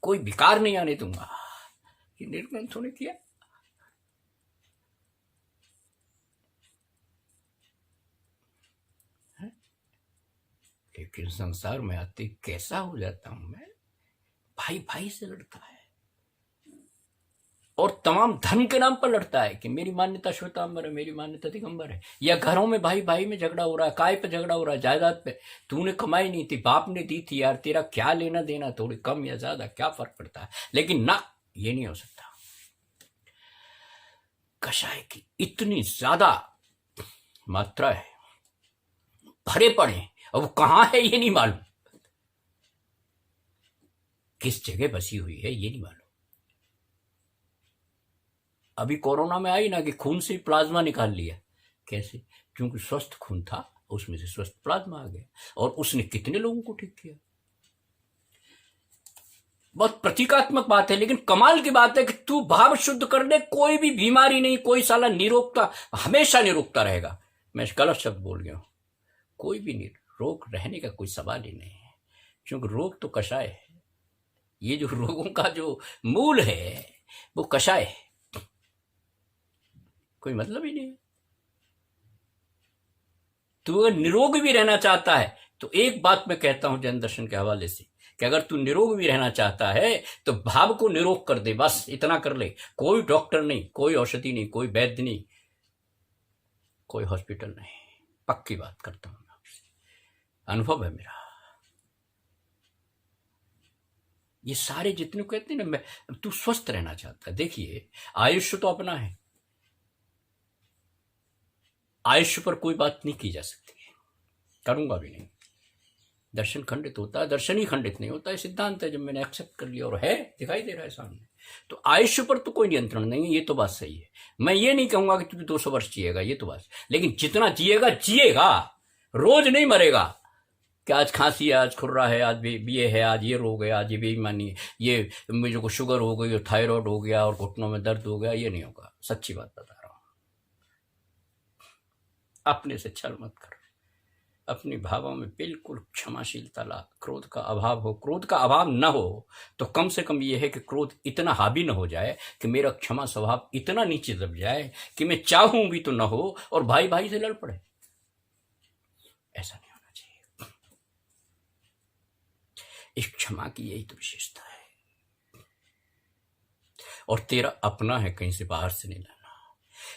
A: कोई विकार नहीं आने दूंगा। ये निर्ग्रंथों ने किया। लेकिन संसार में आते कैसा हो जाता हूं मैं, भाई भाई से लड़ता है और तमाम धर्म के नाम पर लड़ता है कि मेरी मान्यता श्वेतांबर है, मेरी मान्यता दिगंबर है। या घरों में भाई भाई में झगड़ा हो रहा है, काय पे झगड़ा हो रहा है, जायदाद पे। तूने कमाई नहीं थी, बाप ने दी थी यार, तेरा क्या लेना देना, थोड़ी कम या ज्यादा क्या फर्क पड़ता है। लेकिन ना, ये नहीं हो सकता। कषाय की इतनी ज्यादा मात्रा है, भरे पड़े, अब वो कहां है ये नहीं मालूम, किस जगह बसी हुई है ये नहीं मालूम। अभी कोरोना में आई ना कि खून से प्लाज्मा निकाल लिया। कैसे? क्योंकि स्वस्थ खून था, उसमें से स्वस्थ प्लाज्मा आ गया और उसने कितने लोगों को ठीक किया। बहुत प्रतीकात्मक बात है, लेकिन कमाल की बात है कि तू भाव शुद्ध कर ले, कोई भी बीमारी नहीं, कोई साला निरोगता, हमेशा निरोगता रहेगा। मैं गलत शब्द बोल गया हूं, कोई भी रोग रहने का कोई सवाल ही नहीं है, क्योंकि रोग तो कषाय है। ये जो रोगों का जो मूल है वो कषाय है, कोई मतलब ही नहीं है। तू अगर निरोग भी रहना चाहता है तो एक बात मैं कहता हूं जैन दर्शन के हवाले से, कि अगर तू निरोग भी रहना चाहता है तो भाव को निरोग कर दे, बस इतना कर ले। कोई डॉक्टर नहीं, कोई औषधि नहीं, कोई वैद्य नहीं, कोई हॉस्पिटल नहीं। पक्की बात करता हूं मैं आपसे, अनुभव है मेरा। ये सारे जितने कहते हैं ना, मैं तू स्वस्थ रहना चाहता है, देखिए आयुष्य तो अपना है, आयुष्य पर कोई बात नहीं की जा सकती, करूंगा भी नहीं। दर्शन खंडित होता है, दर्शन ही खंडित नहीं होता है, सिद्धांत है। जब मैंने एक्सेप्ट कर लिया और है, दिखाई दे रहा है सामने, तो आयुष्य पर तो कोई नियंत्रण नहीं है, ये तो बात सही है। मैं ये नहीं कहूंगा कि तू 200 वर्ष जिएगा, ये तो बात, लेकिन जितना जिएगा जिएगा, रोज नहीं मरेगा कि आज खांसी है, आज खुर्रा है, आज ये है, आज ये रोग है, आज ये बेईमानी है, ये मुझे को शुगर हो गई, थायराइड हो गया और घुटनों में दर्द हो गया, ये नहीं होगा। सच्ची बात बता रहा हूं, अपने से छल मत कर, अपने भावों में बिल्कुल क्षमाशीलता ला। क्रोध का अभाव हो, क्रोध का अभाव न हो तो कम से कम यह है कि क्रोध इतना हावी न हो जाए कि मेरा क्षमा स्वभाव इतना नीचे दब जाए कि मैं चाहूं भी तो न हो और भाई भाई से लड़ पड़े। ऐसा नहीं होना चाहिए। इस क्षमा की यही तो विशेषता है। और तेरा अपना है, कहीं से बाहर से नहीं लाना।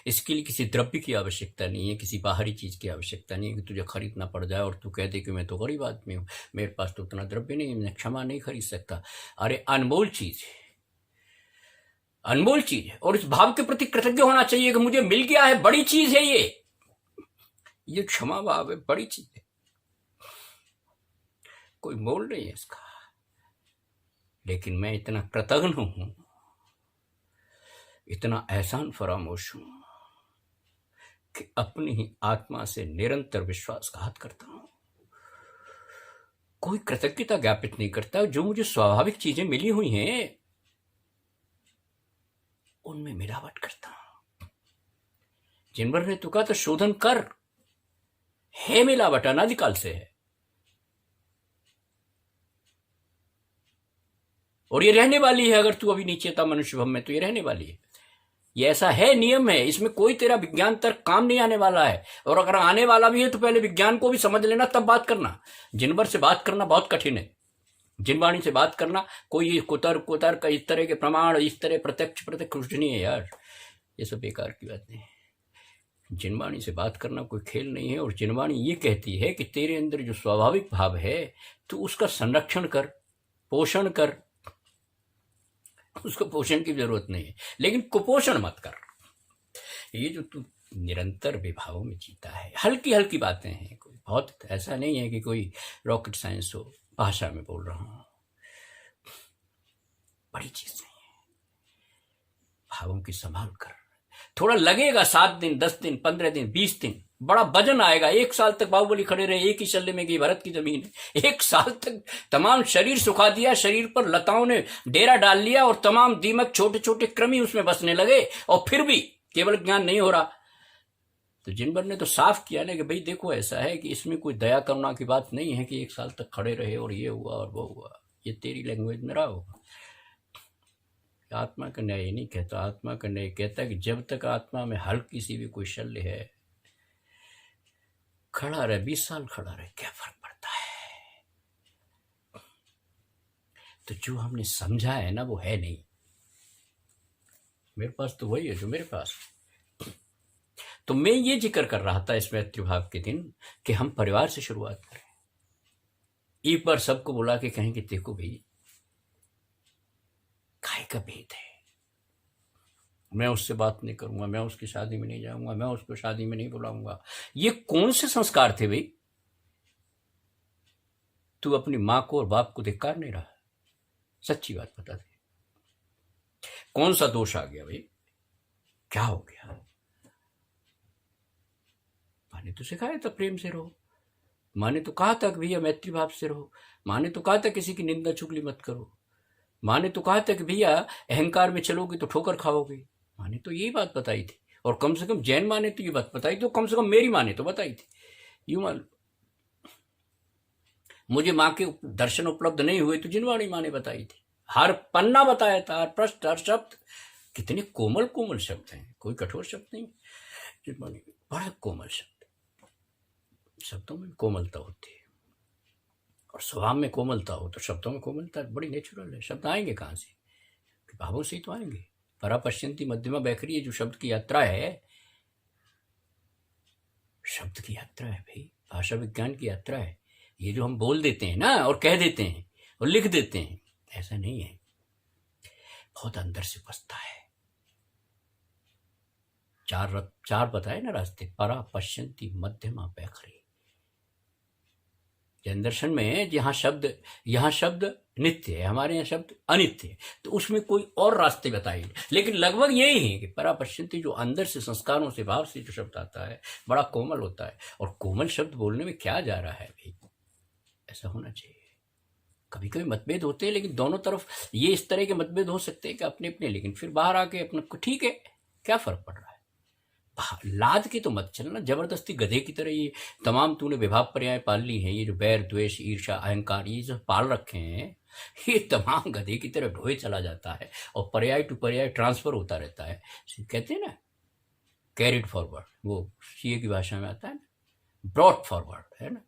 A: इसके लिए किसी द्रव्य की आवश्यकता नहीं है, किसी बाहरी चीज की आवश्यकता नहीं है कि तुझे खरीदना पड़ जाए और तू कह दे कि मैं तो गरीब आदमी हूं, मेरे पास तो उतना द्रव्य नहीं, मैं क्षमा नहीं खरीद सकता। अरे अनमोल चीज है, अनमोल चीज है, और इस भाव के प्रति कृतज्ञ होना चाहिए कि मुझे मिल गया है, बड़ी चीज है ये क्षमा भाव है, बड़ी चीज है, कोई मोल नहीं है इसका। लेकिन मैं इतना कृतज्ञ हूं, इतना एहसान फरामोश हूं कि अपनी ही आत्मा से निरंतर विश्वासघात करता हूं। कोई कृतज्ञता ज्ञापित नहीं करता। जो मुझे स्वाभाविक चीजें मिली हुई हैं उनमें मिलावट करता हूं। जिनवर ने तुका तो शोधन कर, है मिलावट, अनादिकाल से है, और ये रहने वाली है। अगर तू अभी नीचे था मनुष्य भव में तो ये रहने वाली है, ये ऐसा है, नियम है। इसमें कोई तेरा विज्ञान तर्क काम नहीं आने वाला है, और अगर आने वाला भी है तो पहले विज्ञान को भी समझ लेना, तब बात करना। जिनवर से बात करना बहुत कठिन है, जिनवाणी से बात करना, कोई कुतर्क इस तरह के प्रमाण, इस तरह प्रत्यक्ष कुछ नहीं है यार, ये सब बेकार की बातें हैं। जिनवाणी से बात करना कोई खेल नहीं है। और जिनवाणी ये कहती है कि तेरे अंदर जो स्वाभाविक भाव है तू उसका संरक्षण कर, पोषण कर, उसको पोषण की जरूरत नहीं है, लेकिन कुपोषण मत कर। ये जो तू निरंतर विभावों में जीता है, हल्की हल्की बातें हैं, कोई बहुत ऐसा नहीं है कि कोई रॉकेट साइंस हो, भाषा में बोल रहा हूं, बड़ी चीज नहीं है। भावों की संभाल कर, थोड़ा लगेगा, 7 दिन 10 दिन 15 दिन 20 दिन, बड़ा वजन आएगा। 1 साल तक बाहुबली खड़े रहे, एक ही शल्ले में गई भरत की जमीन। 1 साल तक तमाम शरीर सुखा दिया, शरीर पर लताओं ने डेरा डाल लिया और तमाम दीमक, छोटे छोटे कृमि उसमें बसने लगे, और फिर भी केवल ज्ञान नहीं हो रहा, तो जिनवर ने तो साफ किया ना कि भाई देखो ऐसा है कि इसमें कोई दया करुणा की बात नहीं है कि 1 साल तक खड़े रहे और ये हुआ और वो हुआ, ये तेरी लैंग्वेज में रहा होगा। आत्मा का न्याय ये नहीं कहता, आत्मा का न्याय कहता है कि जब तक आत्मा में हल्की सी भी कोई शल्य है, खड़ा रहे, 20 साल खड़ा रहे, क्या फर्क पड़ता है। तो जो हमने समझा है ना वो है नहीं, मेरे पास तो वही है जो मेरे पास। तो मैं ये जिक्र कर रहा था इस मैत्री भाव के दिन कि हम परिवार से शुरुआत करें। एक बार सबको बुला के कहें कि देखो भाई, काय का भेद है, मैं उससे बात नहीं करूंगा, मैं उसकी शादी में नहीं जाऊंगा, मैं उसको शादी में नहीं बुलाऊंगा। ये कौन से संस्कार थे भाई? तू अपनी माँ को और बाप को धिक्कार नहीं रहा? सच्ची बात बता दे, कौन सा दोष आ गया भाई? क्या हो गया? माँ ने तो सिखाया था प्रेम से रहो, माँ ने तो कहा था कि भैया मैत्री भाव से रहो, माँ ने तो कहा था किसी की निंदा चुगली मत करो, माँ ने तो कहा था कि भैया अहंकार में चलोगे तो ठोकर खाओगे। माँ ने तो यही बात बताई थी, और कम से कम जैन माँ ने तो ये बात बताई थी, कम से कम मेरी माँ ने तो बताई थी। यूं मान, मुझे माँ के दर्शन उपलब्ध नहीं हुए तो जिनवाणी माँ ने बताई थी, हर पन्ना बताया था, हर पृष्ठ, हर शब्द। कितने कोमल कोमल शब्द हैं, कोई कठोर शब्द नहीं, जिनवाणी बड़ा कोमल शब्द। शब्दों में कोमलता होती है, और स्वभाव में कोमलता हो तो शब्दों में कोमलता बड़ी नेचुरल है। शब्द आएंगे कहाँ से? भावों से ही तो आएंगे। परा पश्यंती मध्यमा बैखरी, जो शब्द की यात्रा है, शब्द की यात्रा है भाई, भाषा विज्ञान की यात्रा है। ये जो हम बोल देते हैं ना और कह देते हैं और लिख देते हैं, ऐसा नहीं है, बहुत अंदर से बसता है। चार बताए ना रास्ते, परा पश्यंती मध्यमा बैखरी। जैन दर्शन में यहाँ शब्द नित्य है, हमारे यहाँ शब्द अनित्य है, तो उसमें कोई और रास्ते बताइए, लेकिन लगभग यही है कि परा पश्यंती जो अंदर से संस्कारों से भाव से जो शब्द आता है बड़ा कोमल होता है। और कोमल शब्द बोलने में क्या जा रहा है भाई, ऐसा होना चाहिए। कभी कभी मतभेद होते हैं, लेकिन दोनों तरफ ये इस तरह के मतभेद हो सकते हैं कि अपने अपने, लेकिन फिर बाहर आके अपना ठीक है, क्या फर्क पड़ रहा है। लाद के तो मत चलना जबरदस्ती गधे की तरह। ये तमाम तूने विभाव पर्याय पाल ली हैं, ये जो बैर द्वेष ईर्षा अहंकार ये जो पाल रखे हैं, ये तमाम गधे की तरह ढोए चला जाता है और पर्याय टू पर्याय ट्रांसफर होता रहता है। कहते हैं ना कैरिड फॉरवर्ड, वो सीए की भाषा में आता है ना, ब्रॉट फॉरवर्ड है ना,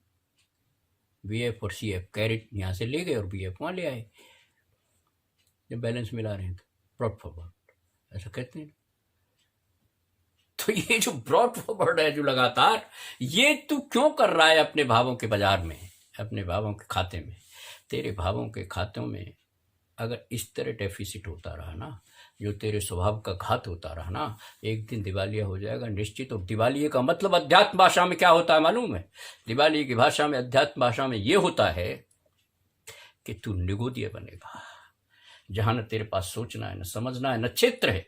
A: बीएफ और सीएफ, कैरिड यहाँ से ले गए और बीएफ वहाँ ले आए, जब बैलेंस मिला रहे हैं तो ब्रॉट फॉरवर्ड ऐसा कहते हैं। तो ये जो ब्रॉड फॉरवर्ड है जो लगातार, ये तू क्यों कर रहा है अपने भावों के बाजार में, अपने भावों के खाते में? तेरे भावों के खातों में अगर इस तरह डेफिसिट होता रहा ना, जो तेरे स्वभाव का घात होता रहा ना, एक दिन दिवालिया हो जाएगा निश्चित। और दिवालिये का मतलब अध्यात्म भाषा में क्या होता है मालूम है? दिवालिये की भाषा में, अध्यात्म भाषा में ये होता है कि तू निगोदिया बनेगा, जहां न तेरे पास सोचना है, न समझना है, न क्षेत्र है।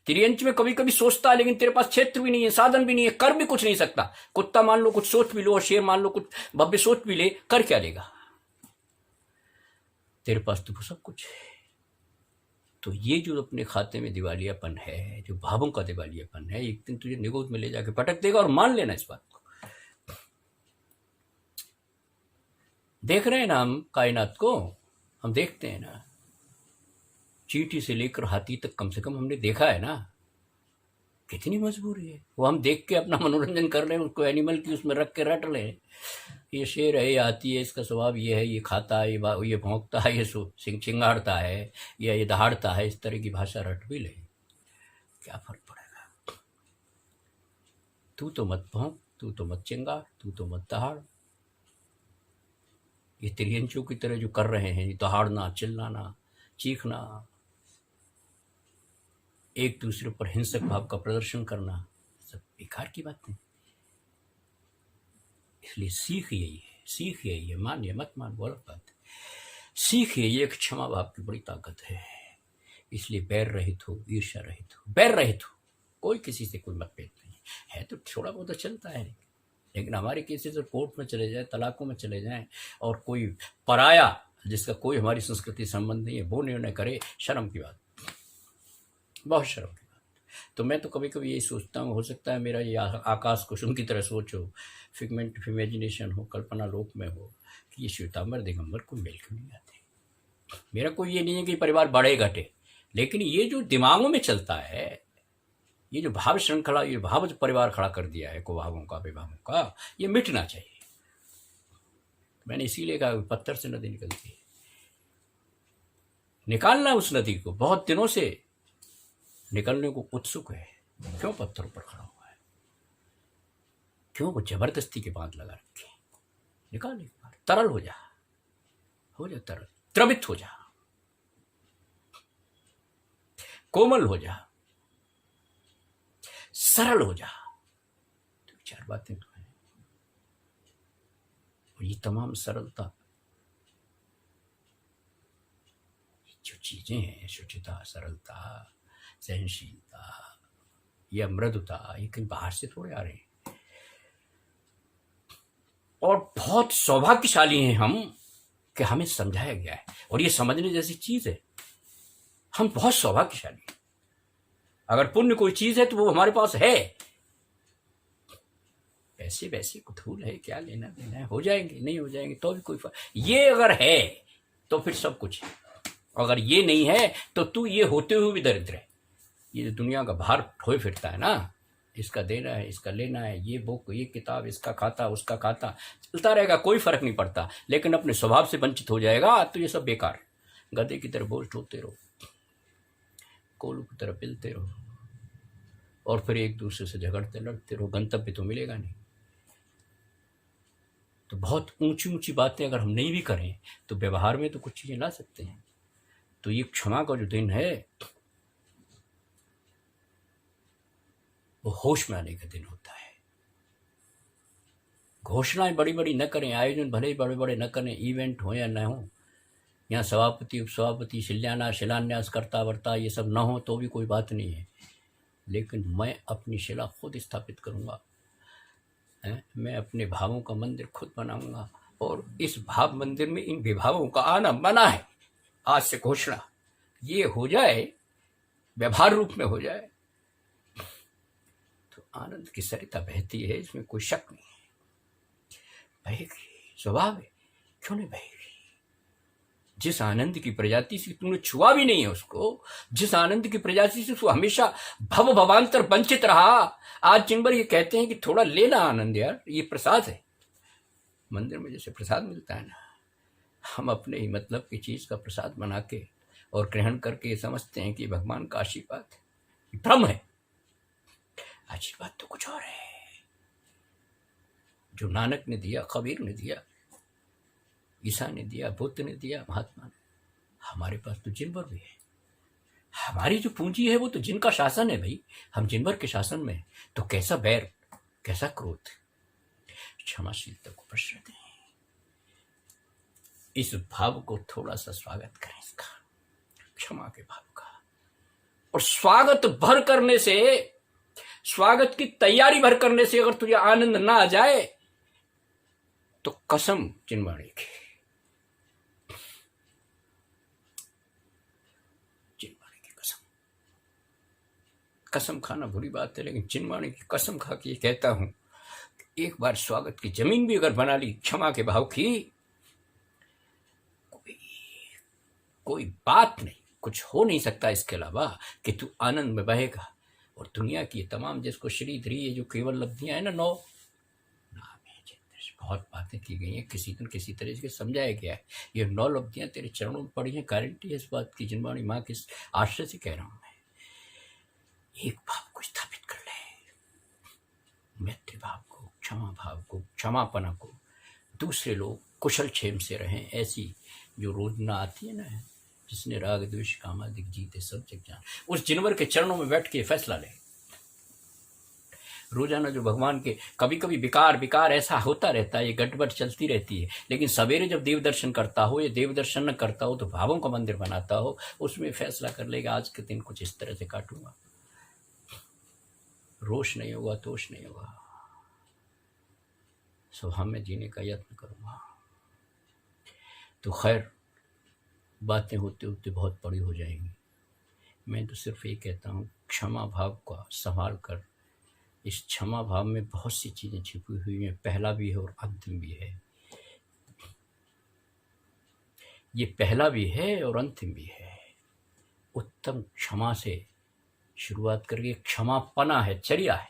A: तिर्यंच में कभी कभी सोचता है, लेकिन तेरे पास क्षेत्र भी नहीं है, साधन भी नहीं है, कर भी कुछ नहीं सकता। कुत्ता मान लो कुछ सोच भी लो, और शेर मान लो कुछ भव्य सोच भी ले, कर क्या लेगा? तेरे पास तो सब कुछ है। तो ये जो अपने खाते में दिवालियापन है, जो भावों का दिवालियापन है, एक दिन तुझे निगोद में ले जाके पटक देगा। और मान लेना इस बात को। देख रहे हैं ना हम कायनात को, हम देखते हैं ना, चींटी से लेकर हाथी तक कम से कम हमने देखा है ना। कितनी मजबूरी है, वो हम देख के अपना मनोरंजन कर रहे हैं, उसको एनिमल की उसमें रख के रट रहे हैं। ये शेर है, ये हाथी है, इसका स्वभाव ये है, ये खाता है, ये भौंकता है, ये चिंगाड़ता है, ये दहाड़ता है, इस तरह की भाषा रट भी ले, क्या फर्क पड़ेगा? तू तो मत भौंक, तू तो मत चिंगाड़, तू तो मत दहाड़। ये तिर्यंचों की तरह जो कर रहे हैं, दहाड़ना, चिल्लाना, चीखना, एक दूसरे पर हिंसक भाव का प्रदर्शन करना, सब बेकार की बात नहीं। इसलिए सीख यही है, मानिए मत मान वो अलग बात है। सीख यही है, क्षमा भाव की बड़ी ताकत है। इसलिए बैर रहित हो, ईर्ष्या रहित हो, बैर रहित हो, कोई किसी से कोई मतभेद नहीं है। तो थोड़ा बहुत तो चलता है, लेकिन हमारे केसेस कोर्ट में चले जाए, तलाकों में चले जाएं, और कोई पराया जिसका कोई हमारी संस्कृति संबंध नहीं है वो निर्णय करे, शर्म की बात, बहुत शर्म की बात। तो मैं तो कभी कभी यही सोचता हूँ, हो सकता है मेरा ये आकाश कुसुम की तरह सोच हो, फिगमेंट ऑफ इमेजिनेशन हो, कल्पना लोक में हो, कि ये श्वेतांबर दिगंबर को मेल क्यों नहीं आते। मेरा कोई ये नहीं है कि परिवार बढ़े घटे, लेकिन ये जो दिमागों में चलता है, ये जो भाव श्रृंखला, ये भाव जो परिवार खड़ा कर दिया है कुभावों का विभागों का, ये मिटना चाहिए। मैंने इसीलिए कहा पत्थर से नदी निकलती है, निकालना उस नदी को, बहुत दिनों से निकलने को उत्सुक है, क्यों पत्थरों पर खड़ा हुआ है, क्यों वो जबरदस्ती के बांध लगा रखे। निकाल एक बार, तरल हो जा तरल, द्रवित हो जा, कोमल हो जा, सरल हो जा। तो चार बातें तो हैं, और ये तमाम सरलता, जो चीजें हैं, शुचिता, सरलता, सहनशीलता, यह मृदुता, ये कहीं बाहर से थोड़े आ रहे हैं। और बहुत सौभाग्यशाली हैं हम कि हमें समझाया गया है, और ये समझने जैसी चीज है। हम बहुत सौभाग्यशाली हैं। अगर पुण्य कोई चीज है तो वो हमारे पास है। पैसे वैसे कुथूल है, क्या लेना देना है, हो जाएंगे, नहीं हो जाएंगे तो भी कोई ये अगर है तो फिर सब कुछ है। अगर ये नहीं है तो तू ये होते हुए भी दरिद्र है। ये जो दुनिया का भार ढोए फिरता है ना, इसका देना है, इसका लेना है, ये बुक, ये किताब, इसका खाता, उसका खाता, चलता रहेगा, कोई फर्क नहीं पड़ता। लेकिन अपने स्वभाव से वंचित हो जाएगा तो ये सब बेकार है। गधे की तरह बोझ ढोते रहो, कोलू की तरह पिलते रहो, और फिर एक दूसरे से झगड़ते लड़ते रहो, गंतव्य तो मिलेगा नहीं। तो बहुत ऊंची ऊंची बातें अगर हम नहीं भी करें तो व्यवहार में तो कुछ चीजें ला सकते हैं। तो ये क्षमा का जो दिन है वो होश में आने का दिन होता है। घोषणाएं बड़ी बड़ी न करें, आयोजन भले ही बड़े बड़े न करें, इवेंट हो या न हो, यहाँ सभापति उपसभापति शिलान्यास करता वर्ता ये सब न हो तो भी कोई बात नहीं है। लेकिन मैं अपनी शिला खुद स्थापित करूंगा, मैं अपने भावों का मंदिर खुद बनाऊंगा, और इस भाव मंदिर में इन विभावों का आना मना है। आज से घोषणा ये हो जाए, व्यवहार रूप में हो जाए, तो आनंद की सरिता बहती है, इसमें कोई शक नहीं है। बहेगी, स्वभाव है, क्यों नहीं बहेगी। जिस आनंद की प्रजाति से तुमने छुआ भी नहीं है उसको, जिस आनंद की प्रजाति से वो हमेशा भव भवांतर वंचित रहा, आज चिंबर ये कहते हैं कि थोड़ा लेना आनंद यार, ये प्रसाद है। मंदिर में जैसे प्रसाद मिलता है ना, हम अपने ही मतलब की चीज का प्रसाद बना के और ग्रहण करके ये समझते हैं कि भगवान का आशीर्वाद है। भ्रम है, आशीर्वाद तो कुछ और है। जो नानक ने दिया, कबीर ने दिया, ईसा ने दिया, बुद्ध ने दिया, महात्मा ने, हमारे पास तो जिनवर भी है। हमारी जो पूंजी है वो तो जिनका शासन है भाई, हम जिनवर के शासन में। तो कैसा बैर, कैसा क्रोध, क्षमाशीलता को प्रश्रय दें। इस भाव को थोड़ा सा स्वागत करें, इसका क्षमा के भाव का। और स्वागत भर करने से, स्वागत की तैयारी भर करने से अगर तुझे आनंद ना आ जाए तो कसम चिन्वाणी की, कसम खाना बुरी बात है, लेकिन चिन्वाणी की कसम खा के ये कहता हूं, एक बार स्वागत की जमीन भी अगर बना ली क्षमा के भाव की, कोई बात नहीं, कुछ हो नहीं सकता इसके अलावा कि तू आनंद में बहेगा। और दुनिया की तमाम जिसको श्रीधरी, ये जो केवल लब्धियां है ना, नौ नाम है, बहुत बातें की गई हैं, किसी दिन किसी तरह से समझाया गया है। ये 9 लब्धियां तेरे चरणों में पड़ी हैं, गारंटी है इस बात की, जिनवाणी माँ के आश्रय से कह रहा हूं मैं। एक भाव को स्थापित कर ले, मैत्री भाव को, क्षमा भाव को, क्षमापना को। दूसरे लोग कुशल क्षेम से रहें, ऐसी जो रोजना आती है ना, जिसने राग द्वेष कामादिक जीते सब जग जान, उस जिनवर के चरणों में बैठ के फैसला ले। रोजाना जो भगवान के कभी कभी विकार ऐसा होता रहता है, ये गड़बड़ चलती रहती है, लेकिन सवेरे जब देव दर्शन करता हो या देव दर्शन न करता हो तो भावों का मंदिर बनाता हो, उसमें फैसला कर लेगा आज के दिन कुछ इस तरह से काटूंगा, रोष नहीं होगा, तोष नहीं होगा, स्वभाव में जीने का यत्न करूंगा। तो खैर, बातें होते होते बहुत बड़ी हो जाएंगी। मैं तो सिर्फ ये कहता हूँ, क्षमा भाव का संभाल कर, इस क्षमा भाव में बहुत सी चीज़ें छिपी हुई हैं, पहला भी है और अंतिम भी है। ये पहला भी है और अंतिम भी है। उत्तम क्षमा से शुरुआत करके क्षमापना है, चर्या है,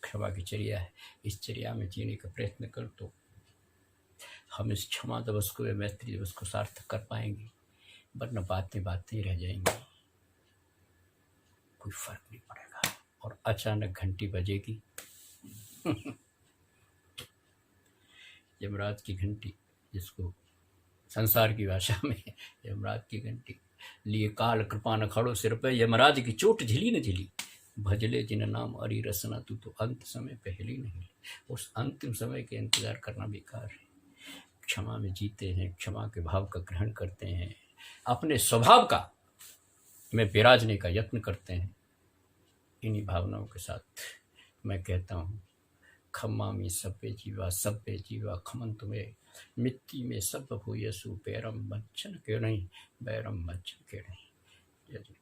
A: क्षमा की चर्या है। इस चर्या में जीने का प्रयत्न कर तो हम इस क्षमा दिवस को, मैत्री दिवस को सार्थक कर पाएंगे, वरना बातें बातें रह जाएंगी, कोई फर्क नहीं पड़ेगा। और अचानक घंटी बजेगी यमराज की घंटी, जिसको संसार की भाषा में यमराज की घंटी, लिए काल कृपा न खड़ो सिर पे, यमराज की चोट झिली न झिली, भजले जिन नाम अरी रसना, तू तो अंत समय पहली नहीं। उस अंतिम समय के इंतजार करना बेकार है। क्षमा में जीते हैं, क्षमा के भाव का ग्रहण करते हैं, अपने स्वभाव का में विराजने का यत्न करते हैं। इन्हीं भावनाओं के साथ मैं कहता हूँ, खम्मामी सभ्य जीवा खमन तुम्हें, मिट्टी में सब भूयसु पैरम बच्चन के नहीं, बैरम बच्चन के नहीं।